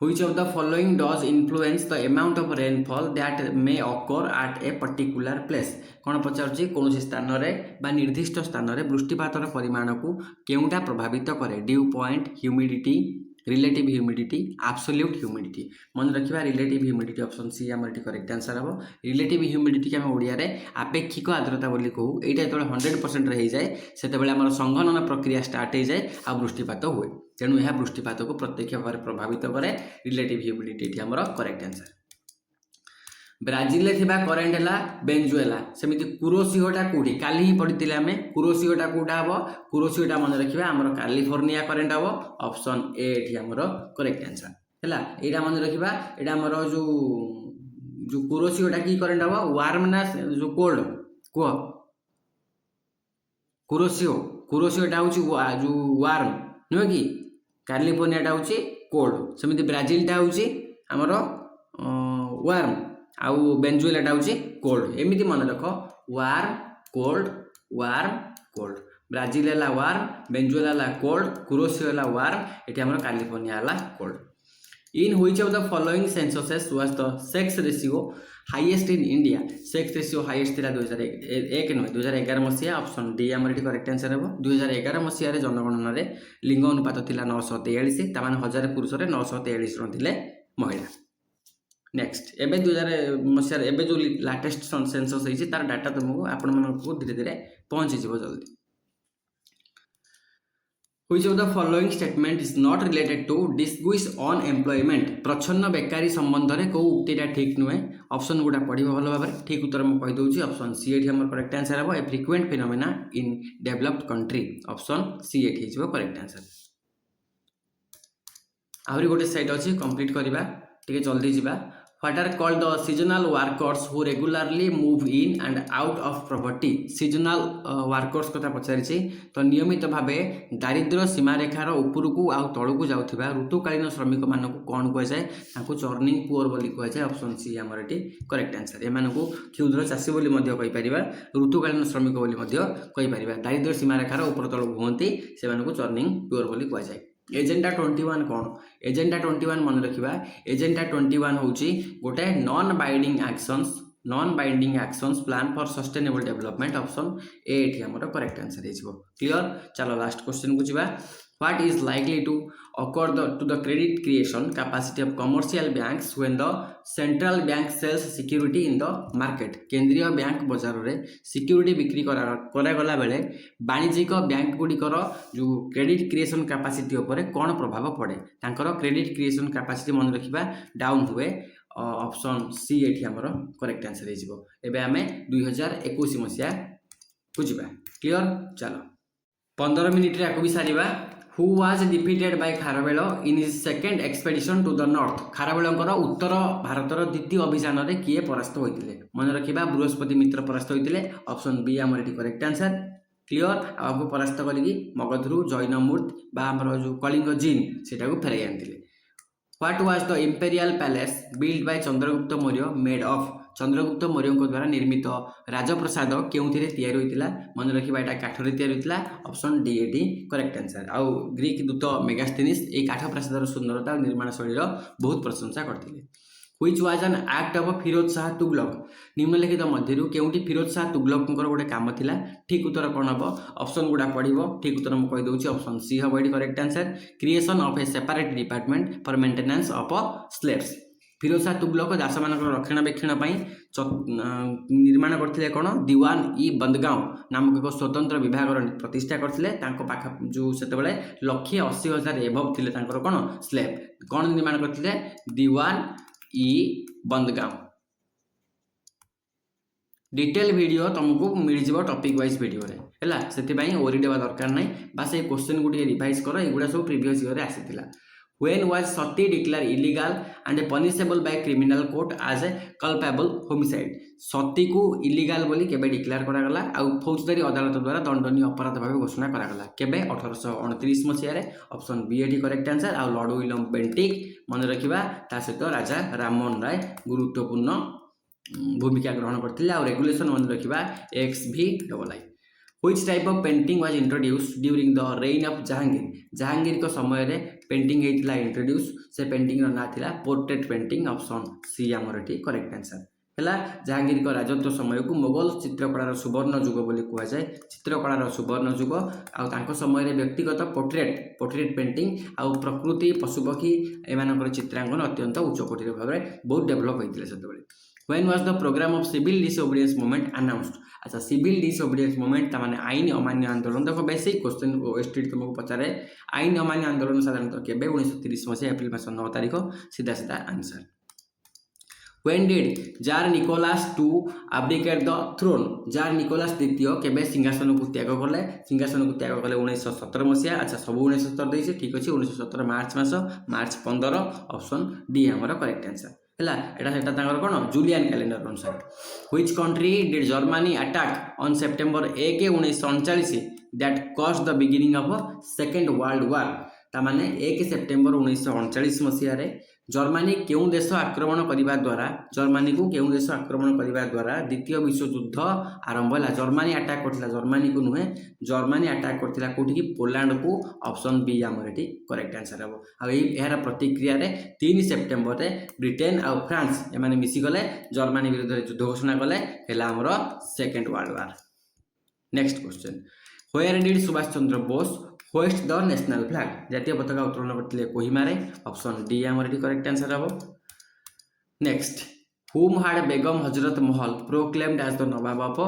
A: Which of the following does influence the amount of rainfall that may occur at a particular place? कौन पचारुची कौन स्थान रे बा निर्दिष्ट स्थान रे वृष्टिपातर परिमाण को केउटा प्रभावित करे? Due point, humidity, relative humidity absolute humidity मन रखा रिलेटिव ह्यूमिडिटी ऑप्शन सी आम करेक्ट आंसर हम रिलेटिव ह्यूमिडिटी के आम ओडिया आपेक्षिक आर्द्रता बोली कहू यहाँ जो 100% हो जाए से संघनन प्रक्रिया स्टार्ट हो जाए आ वृष्टिपात हुए तेणु यह वृष्टिपात को प्रत्यक्ष भाव में प्रभावित करे रिलेटिव ह्यूमिडिटी आम करेक्ट आंसर ब्राजिल करेन्ट है बेंजुएला सेमती कुरोसिओटा कौटी काली ही पढ़ी आम कुरोसिओटा कौटा हम कुरोसिओटा मन रखा आम कैलिफोर्निया करेन्ट हम ऑप्शन ए ये आमर करेक्ट आंसर है यहाँ मन रखा यहाँ आमर जो जो कुरोसिओटा की करेन्ट हम वार्म ना जो कोल्ड कह कुरोसिओ कुरोसिओटा हूँ जो वार्म नुह कि कैलिफोर्नियाटा हूँ कोल्ड सेमती ब्राजिलटा हूँ आमर वार्म आउ बेंजुएलाटा हूँ कोल्ड एमती मन रख वार्म कोल्ड ब्राजिल है वार्म बेंजुएला कोल्ड कुरोसिओ है वार्म ये आम कैलिफोर्निया है cold in which of the following censuses was the sex ratio highest in India sex ratio highest था 2001 नुहे 2011 मसीहा ऑप्शन डी आम करेक्ट आंसर हम 2011 मसीह जनगणन में लिंग अनुपात था 943 तामान 1000 पुरुष 943 जन थे महिला नेक्स्ट एबे 2000 मसीह एबे जो लाटेस्ट सेंसस होती तार डाटा तुमको आपको धीरे धीरे पहुँची जल्दी Which of the following statement is not related to disguise on employment प्रच्छन्न बेकारी संबंध में कौ उक्तिटा ठीक नुहे ऑप्शन गुड़ा पढ़ भल भाव में ठीक उत्तर मुझे कहीदे ऑप्शन सी एटी आम करेक्ट आंसर हम a frequent phenomena in developed country option C एटी हो करेक्ट आंसर आहरी गोटे साइट अच्छी कंप्लीट करवा टे जल्दी जावा What are called the seasonal workers who regularly move in and out of property? Seasonal workers कथा पचारि तो नियमित भावे दारिद्र्य सीमारेखार उपरकू आउ तलू जाऊा ऋतुकालीन श्रमिक मानक कौन कहुए चर्निंग पुअर बोली कहुए ऑप्शन सी आमर ये करेक्ट आंसर एम क्षुद्र चाषी बोली ऋतुकालीन श्रमिक बोली दारिद्र्य सीमारेखार उपर तल घुमती से चर्निंग पुअर बोली कहुए एजेंडा 21 कौन एजेंडा 21 मन रखा एजेंडा 21 हूँ गोटे non binding actions plan for sustainable development option A आमर करेक्ट आंसर हो क्लियर चलो लास्ट क्वेश्चन को जावा What is likely to occur to the credit creation capacity of commercial banks when the central bank sells security in the market? केंद्रीय bank बाजार में security बिक्री करागला बेले वाणिज्यिक बैंक गुड़िकर जो क्रेडिट क्रिएशन कैपेसिटी उपर कौन प्रभाव पड़े तांकर क्रेडिट क्रिएशन कैपेसिटी मन रखा डाउन हुए ऑप्शन सी एटी आमर करेक्ट आंसर हो आम 2021 मसीहा को जावा क्लियर चलो 15 मिनिट आगे भी सारिबा Who was defeated by Kharavela in his second expedition to the north? खारवेलंकर उत्तर भारतर द्वितीय अभियान में किए परास्त होते मन रखा बृहस्पति मित्र परास्त होते ऑप्शन बी आमर ये करेक्ट आंसर क्लियर आपको परास्त करी मगधरू जैनमूर्ति आमर जो कलिंग जीन से फेराई आनी What was the imperial palace built by Chandragupta Maurya made of? Chandragupta Maurya द्वारा निर्मित राजप्रसाद केउथिरे तैयार होइतिला मन रखिबा एटा काठरे तैयार होइतिला ऑप्शन डी एटी करेक्ट आंसर आउ ग्रीक दूत मेगास्थेनिस ए काठ प्रासादर सुंदरता और निर्माण शैलीर बहुत प्रशंसा करथिले Which was an act of Firoz Shah Tughlaq निम्नलिखित मध्यरु केउटी फिरोज शाह तुगलकଙ୍କର गोटे काम थिला ठीक उत्तर कोन हबो ऑप्शन गुडा पढिबो ठीक उत्तर म कहि दउची ऑप्शन सी हबो एटी correct answer creation of a separate department for maintenance of slaves Firoz Shah Tughlaq दास मानक रक्षणाबेक्षण निर्माण करथिले कोन दीवान ई बंदगांव नामक एक स्वतंत्र विभाग प्रतिष्ठा करथिले तांको पाखा जो सेतेबेले 180,000 एबव थिले तांकर कोन स्लेव कोन निर्माण करथिले दीवान ई बंदगांव डिटेल वीडियो तुमको मिल जाव टॉपिक वाइज वीडियो रे हैला सेति ओरी देवा दरकार नै बास ए क्वेश्चन गुडी रिवाइज करो एगुडा सब प्रीवियस ईयर रे आसीतिला When was Sati declared illegal and punishable by criminal court as a culpable homicide? सती को इलीगल बोली केबे डिक्लेयर करा गला आ फौजदारी अदालत द्वारा दंडनीय अपराध भाव घोषणा करा गला केबे 1829 मसीह रे ऑप्शन बी एटी करेक्ट आंसर आ लॉर्ड विलियम बेंटिक मन रखिबा ता सहित राजा राममोहन राय गुरुत्वपूर्ण भूमिका ग्रहण करथिले आ रेगुलेशन मन रखिबा XVII Which type of painting was introduced during the reign of Jahangir? Jahangir को समय रे पेंटिंग हेतिला इंट्रोड्यूस से पेंटिंग रो ना थिला पोर्ट्रेट पेंटिंग ऑप्शन सी आमर एटी करेक्ट आंसर ହେଲା ଜାହାଙ୍ଗୀରଙ୍କ ରାଜତ୍ୱ ସମୟକୁ ମୋଗଲ ଚିତ୍ରକଳାର ସୁବର୍ଣ୍ଣ ଯୁଗ ବୋଲି କୁହାଯାଏ। ଚିତ୍ରକଳାର ସୁବର୍ଣ୍ଣ ଯୁଗ ଆଉ ତାଙ୍କ ସମୟରେ ବ୍ୟକ୍ତିଗତ ପୋର୍ଟ୍ରେଟ୍ ପେଣ୍ଟିଂ ଆଉ ପ୍ରକୃତି ପଶୁପକ୍ଷୀ ଏମାନଙ୍କର ଚିତ୍ରାଙ୍କନ ଅତ୍ୟନ୍ତ ଉଚ୍ଚ କୋଟିର ଭାବରେ ବହୁତ ଡେଭଲପ ହୋଇଥିଲେ ସେତେବେଳେ। When was the program of civil disobedience movement announced? अच्छा सिविल डिसओबिडियंस मूवमेंट तामाने आईन अमान्य आंदोलन देखो बेसिक क्वेश्चन एसटीडी तुमको पचारे आईन अमान्य आंदोलन साधारणतः केबे 1930 मसीहा एप्रिल मास 9 तारिख सीधा सीधा आंसर। When did tsar Nicholas two abdicate the throne? Tsar Nicholas द्वितीय केबे सिंहासन को त्याग कले? सिंहासन को त्याग कले 1917 मसीहा। अच्छा सब 1917 देइछे ठीक अछि 1917 मार्च मास मार्च 15 ऑप्शन डी हमर करेक्ट आंसर ହେଲା। ଏଟା ସେଟା ତାଙ୍କର କ'ଣ ଜୁଲିଆନ କ୍ୟାଲେଣ୍ଡର ଅନୁସାରେ। Which country did Germany attack on September 1 1939 that caused the beginning of second world war? तामाने 1 सेप्टेम्बर 1939 मसीहारे जर्मनी केउं देश आक्रमण करिबा द्वारा द्वितीय विश्व युद्ध आरंभ होला। जर्मनी अटैक करथिला जर्मनी को नुहे जर्मनी अटैक करथिला कोठी की पोलैंड को ऑप्शन बी हमर एटी करेक्ट आंसर हबो। आ एहार प्रतिक्रिया रे 3 सेप्टेम्बर रे ब्रिटेन और फ्रांस एमाने मिसी गले जर्मनी विरुद्ध युद्ध घोषणा कले हेला हमर second world war. Next question where did Subhash Chandra Bose host the national flag? जातीय पताका उत्तोलन करथिले कोहिमारे ऑप्शन डी हमर एटी करेक्ट आंसर हबो। Next whom had Begum Hazrat Mahal proclaimed as the Nawab of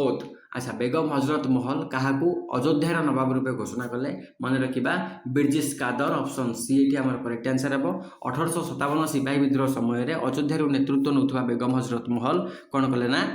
A: oath? अच्छा बेगम हजरत महल काहाकू अयोध्यार नवाब रूपे घोषणा कले मन रखिबा ब्रिजेश कादर ऑप्शन सी एटी हमर करेक्ट आंसर हबो। 1857 सिपाही विद्रोह समय रे अयोध्यार नेतृत्व नउथुवा बेगम हजरत महल कोन कले ना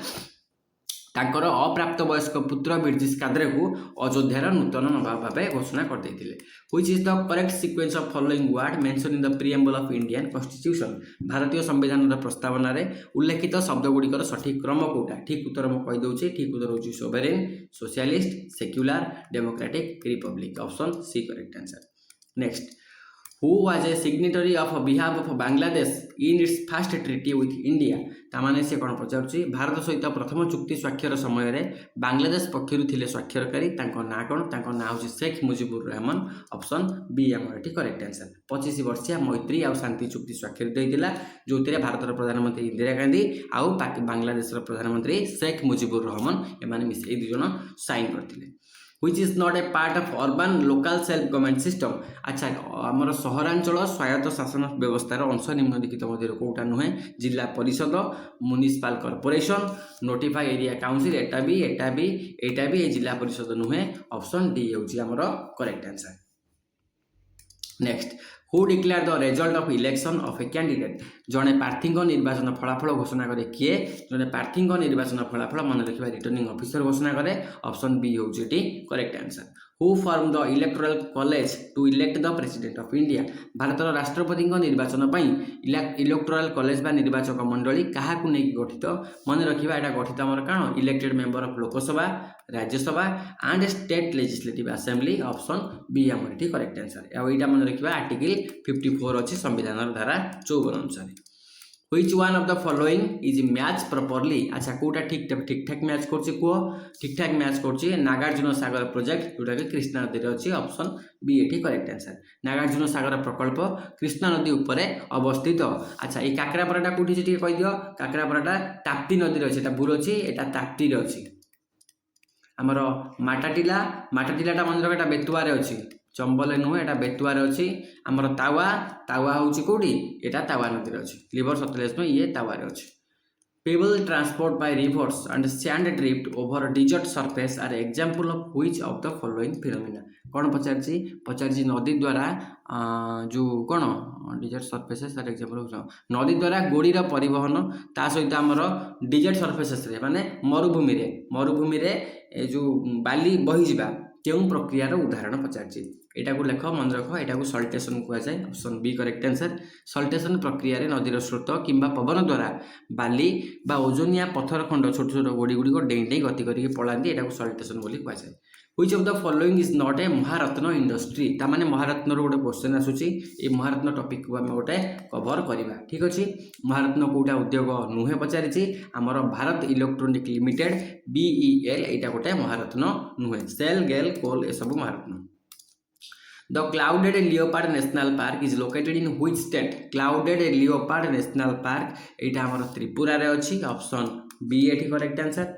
A: तांकर अप्राप्त वयस्क पुत्र ब्रिजेश कादर को अयोध्यार नूतन नवाब भावे घोषणा कर देथिले। Which is the correct sequence of following word mentioned in the preamble of Indian Constitution? भारतीय संविधान प्रस्तावना रे उल्लेखित शब्द गुड़िकर सठिक क्रम कोटा? ठीक उत्तर मु कहि दउची ठीक उत्तर होची sovereign socialist secular democratic republic option C correct answer. Next who was a signatory of behalf of Bangladesh in its first treaty with India? तामाने से कोन पचारछि भारत सहित प्रथम चुक्ति स्वाक्षर समय रे बांग्लादेश पक्षरु थिले स्वाक्षरकारी तांको ना कोन तांको ना होछि शेख मुजिबुर रहमान ऑप्शन बी हमर एटी करेक्ट आंसर। 25 वर्षिया मैत्री और शांति चुक्ति स्वाक्षरित होइतिला जोतिरे भारतर प्रधानमंत्री इंदिरा गांधी आउ बांग्लादेशर प्रधानमंत्री शेख मुजिबुर रहमान एमाने मिसे दु जण साइन करथिले। Which is not a part of urban local self government system? अच्छा आमर सहरांचल स्वायत्त शासन व्यवस्थार अंश निम्नलिखित मध्य कोटा नुहे जिला परिषद municipal corporation notify area council एटा भी जिला परिषद नुहे ऑप्शन डी होची हमर correct answer. Next who declare the result of election of a candidate? जने प्रार्थी निर्वाचन फलाफल घोषणा करे किए? जने प्रार्थी निर्वाचन फलाफल मन रखिबा रिटर्निंग ऑफिसर घोषणा करे ऑप्शन बी होची एटी correct answer. Who form the electoral college to elect the president of India? भारतर राष्ट्रपति निर्वाचन पई इलेक्टोरल कॉलेज बा निर्वाचक मंडली काहाकू नै गठित? मन रखिबा एटा गठित हमर कानो elected member of Lok Sabha Rajya Sabha and state legislative assembly option B हमर एटी करेक्ट आंसर। आ एटा मन रखिबा आर्टिकल 54 अछि संविधान धारा 54 अनुसार। Which one of the following is match properly? अच्छा कोटा ठीक ठाक मैच करछि को ठीक ठाक मैच करछि नागार्जुन सागर प्रोजेक्ट जोटा कि कृष्णा नदी रे अछि ऑप्शन बी एटी करेक्ट आंसर। नागार्जुन सागर प्रकल्प कृष्णा नदी ऊपर अवस्थित। अच्छा ये काकरापराटा कोठी छै ठीक कहि दियो काकरापराटा ताप्ती नदी रे अछि एटा बुर अछि एटा ताप्ती रे अछि। हमर माटाटिलाटा मंदिर एटा बेतुआ रे अछि चंबल नुहे एटा बेतुआ रे अछि। हमर तावा होछि कोठी एटा तावा नदी रे अछि लिवर सतलेज नो ये तावा रे अछि। People transport by rivers and sand drift over desert surface are example of which of the following phenomena? कौन पचारछि नदी द्वारा जो कौन डिजर्ट सरफेसेस तार एग्जांपल नदी द्वारा गोड़ी परिवहन ता सहित आमर डिजर्ट सरफेसेस रे माने मरुभूमि रे जो बाली बही जिबा केउं प्रक्रियार उदाहरण पचारछि एटा को लेख मन रख एटा को सल्टेशन कुआ जाय option B correct answer. Saltation प्रक्रिया रे नदीर स्रोत किंबा पवन द्वारा बाली बा ओजोनिया पत्थर खंड छोट छोट गोड़ी गुडी को डेई गति करके पलांती एटा को सल्टेशन बोली कुआ जाय। Which of the following is not a Maharatna industry? ता माने महारत्न रो गोटे क्वेश्चन आसुची ए महारत्न टॉपिक को हम गोटे कवर करिबा ठीक अछि। महारत्न कोटा उद्योग नुहे पचारिछि हमर भारत इलेक्ट्रॉनिक लिमिटेड BEL एटा गोटे महारत्न नुहे सेल गेल कोल ए सब Maharatna. The clouded leopard national park is located in which state? Clouded leopard national park एटा हमर त्रिपुरा रे अछि। ऑप्शन बी एठी correct answer.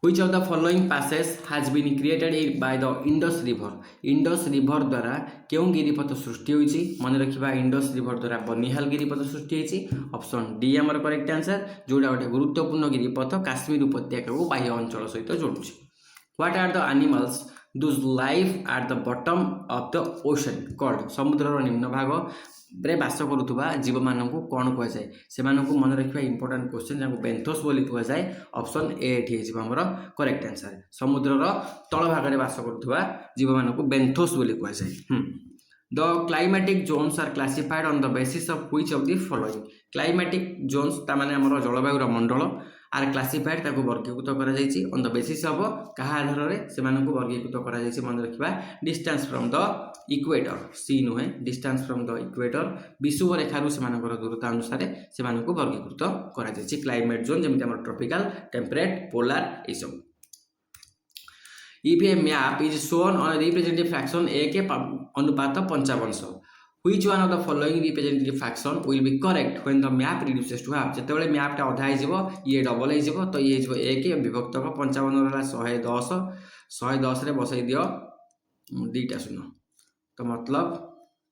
A: Which of the following passes has been created by the Indus River? Indus River द्वारा क्यों गिरिपथ सृष्टि होइछि? मन रखिबा Indus river द्वारा बनिहाल गिरिपथ सृष्टि होइछि। Option D हमर करेक्ट आंसर, जोडा गोटे गुरुत्वपूर्ण गिरिपथ काश्मीर उपत्यका को बाह्य अंचल सहित जोडुछि। What are the animals whose life at the bottom of the ocean called? समुद्रर निम्न भाग रे बास करुवा जीव मानक कौन कह जाए? से मन रखा इंपोर्टेंट क्वेश्चन जहाँ बेंथोस बोली कह जाए। ऑप्शन ए एठी हमर करेक्ट आंसर। समुद्रर तल भाग में बास करुवा जीव मानक बेंथोस बोली कह जाए। The climatic zones are classified on the basis of which of the following? Climatic zones ता माने हमर जलवायुर मंडल आर क्लासिफाइड ताको वर्गीकृत करा जायछि ऑन द बेसिस ऑफ कहा आधार रे से मानक वर्गीकृत करा जायछि। मन रखिबा डिस्टेंस फ्रॉम द इक्वेटर, सी नुहे डिस्टेंस फ्रॉम द इक्वेटर विषुव रेखारु से मानकर दूरता अनुसार से मानक वर्गीकृत करा जायछि। क्लाइमेट जोन जेमिति हमर ट्रॉपिकल, टेम्परेट, पोलार ए सब। If a map is shown on a representative fraction a के अनुपात 55, which one of the following representative fraction will be correct when the map reduces to half? जेतेबेले map टा आधा हो ये double हो तो ये हो a के विभक्त 55 रहा 110 110 रे बसई दियो दीटा शून्य तो मतलब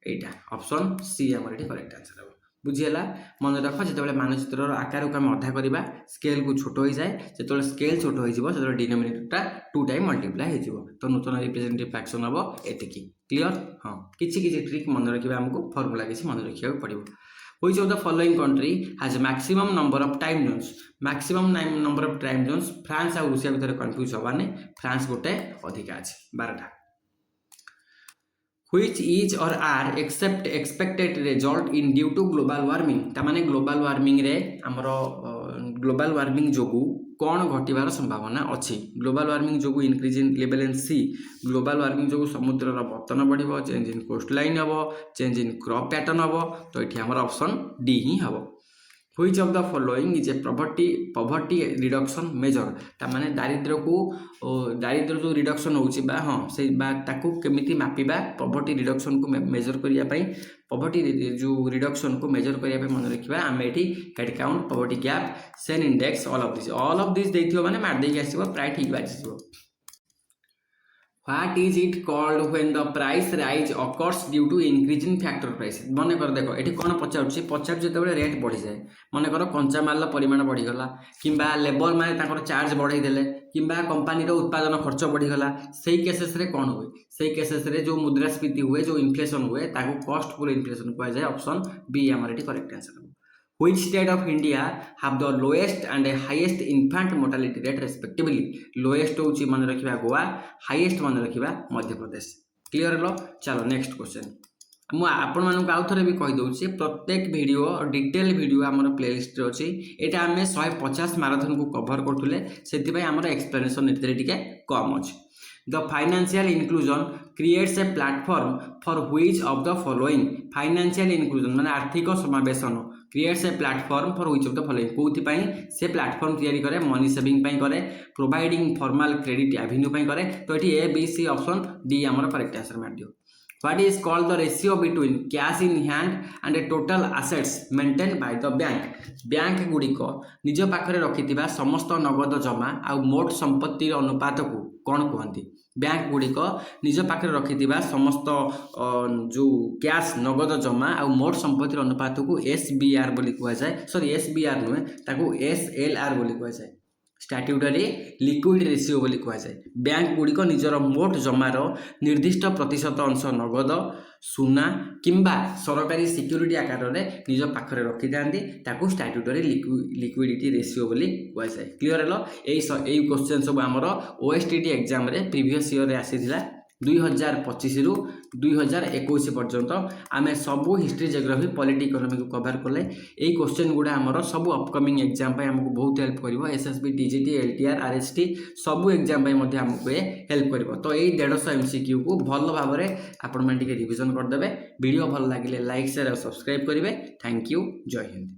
A: एटा ऑप्शन सी हमर एठी करेक्ट आंसर हो। बुझीला मन रख जो मानचित्र आकार को आम अधा करवा स्केल को छोट हो जाए जो स्केल छोट हो डिनोमिनेटरटा 2 टाइम मल्टीप्लाई हो तो नूतन रिप्रेजेंटेटिव फ्रैक्शन हम एति क्लियर। हाँ किछि ट्रिक मन रखा आमको फर्मुला किसी मन रखा पड़ो। Which of the following country has maximum number of time zones? maximum number of time zones France और रूसिया भितर कन्फ्यूज हबाने फ्रांस गोटे अधिका अछि 12टा। Which is or are except expected result in due to global warming? तामाने global warming रे हमर global warming जोगु कौन घटिबार संभावना अछि? ग्लोबल वार्मिंग जोगु increase in level in sea, global warming जोगु समुद्र रा पतन बढ़िबो, चेंज इन कोस्ट लाइन हबो, चेंज इन क्रॉप पैटर्न हबो तो एठी हमर ऑप्शन डी ही हबो। Which of the following is a poverty reduction measure? तामाने दारिद्र्य को दारिद्र्य जो रिडक्शन होउची बा हाँ से बा ताकू केमिति मापिबा पॉवर्टी रिडक्शन को मेजर करिया पई पॉवर्टी जो रिडक्शन को मेजर करिया पई मन रखिबा आमे एठी head count poverty gap Sen index all of this देथियो माने मार देई आसीबो प्राय ठीक बाजिबो। What is it called when the price rise occurs due to increase in factor price? मन कर देखो एठी कोन पचाउछि जेतेबेले रेट बढ़ी जाए मन कर कंचा माल परिमाण बढ़ी गला किंबा लेबर माने ताकर चार्ज बढ़ाई देले किंबा कंपनी रो उत्पादन खर्च बढ़ी गला सेही केसेस रे कोन हुए? सेही केसेस रे जो मुद्रास्फीति हुए जो इन्फ्लेशन हुए ताको कॉस्ट पुल इन्फ्लेशन कहै जाय। ऑप्शन बी हमर एठी करेक्ट आंसर हो। Which state of India have the lowest and highest infant mortality rate respectively? Lowest होउची मन रखिबा गोवा, हाईएस्ट मन रखिबा मध्य प्रदेश। क्लियर लो चलो नेक्स्ट क्वेश्चन मु आपण मानक आउ थरे भी कहि दउची प्रत्येक वीडियो डिटेल वीडियो हमर प्लेलिस्ट रे अछि एटा हमें 150 मैराथन को कवर करथुले सेति भाई हमर एक्सप्लेनेशन एतरे टिके कम अछि। The financial inclusion creates a platform for which of the following? Financial inclusion माने आर्थिक समावेशन creates a platform for which of the following? कोथि पई से प्लेटफॉर्म तैयारी करे? मनी सेविंग पई करे, प्रोवाइडिंग फॉर्मल क्रेडिट एवेन्यू पई करे तो एठी A B C option D हमर करेक्ट आंसर मार दियो। What is called the ratio between cash in hand and total assets maintained by the bank? Bank गुड़िक निज पाखरे रखिथिबा समस्त नगद जमा आउ मोट संपत्ति अनुपात को कौन कहती? बैंक गुड़िक निज पाखरे रखिथिबा समस्त जो कैश नगद जमा आउ मोट संपत्ति अनुपात को एसबीआर बोली कह जाए। सॉरी एसबीआर नुहे ताको एसएलआर बोली कह जाए। स्टैट्यूटरी लिक्विड रेशियो बोली कह जाए। बैंक गुड़िक निजर मोट जमार निर्दिष्ट प्रतिशत अंश नगद सुना किंबा सरकारी सिक्यूरीटी आकार में निज पाखरे रखि थांती ताकू स्टैट्यूटरी लिक्विडिटी रेशियो बोली कह जाए। क्लियर हेलो एई क्वेश्चन सब हमर ओएसटीटी एग्जाम रे प्रीवियस ईयर रे आसीथिला 2025 रु 2021 पर्यंत आमे सबू हिस्ट्री जियोग्राफी पॉलिटी इकोनॉमी को कवर कले। एई क्वेश्चन गुडा हमर सबू अपकमिंग एग्जाम पे हमको बहुत हेल्प करिवो। एसएसबी टीजीटी एलटीआर आरएसटी सबू एग्जाम पे मध्ये हमको हेल्प करिवो। तो एई 150 एमसीक्यू को भल भाबरे आपण माने रिवीजन कर देबे। वीडियो भल लागिले लाइक शेयर और सब्सक्राइब करिवे। Thank you. जय हिंद।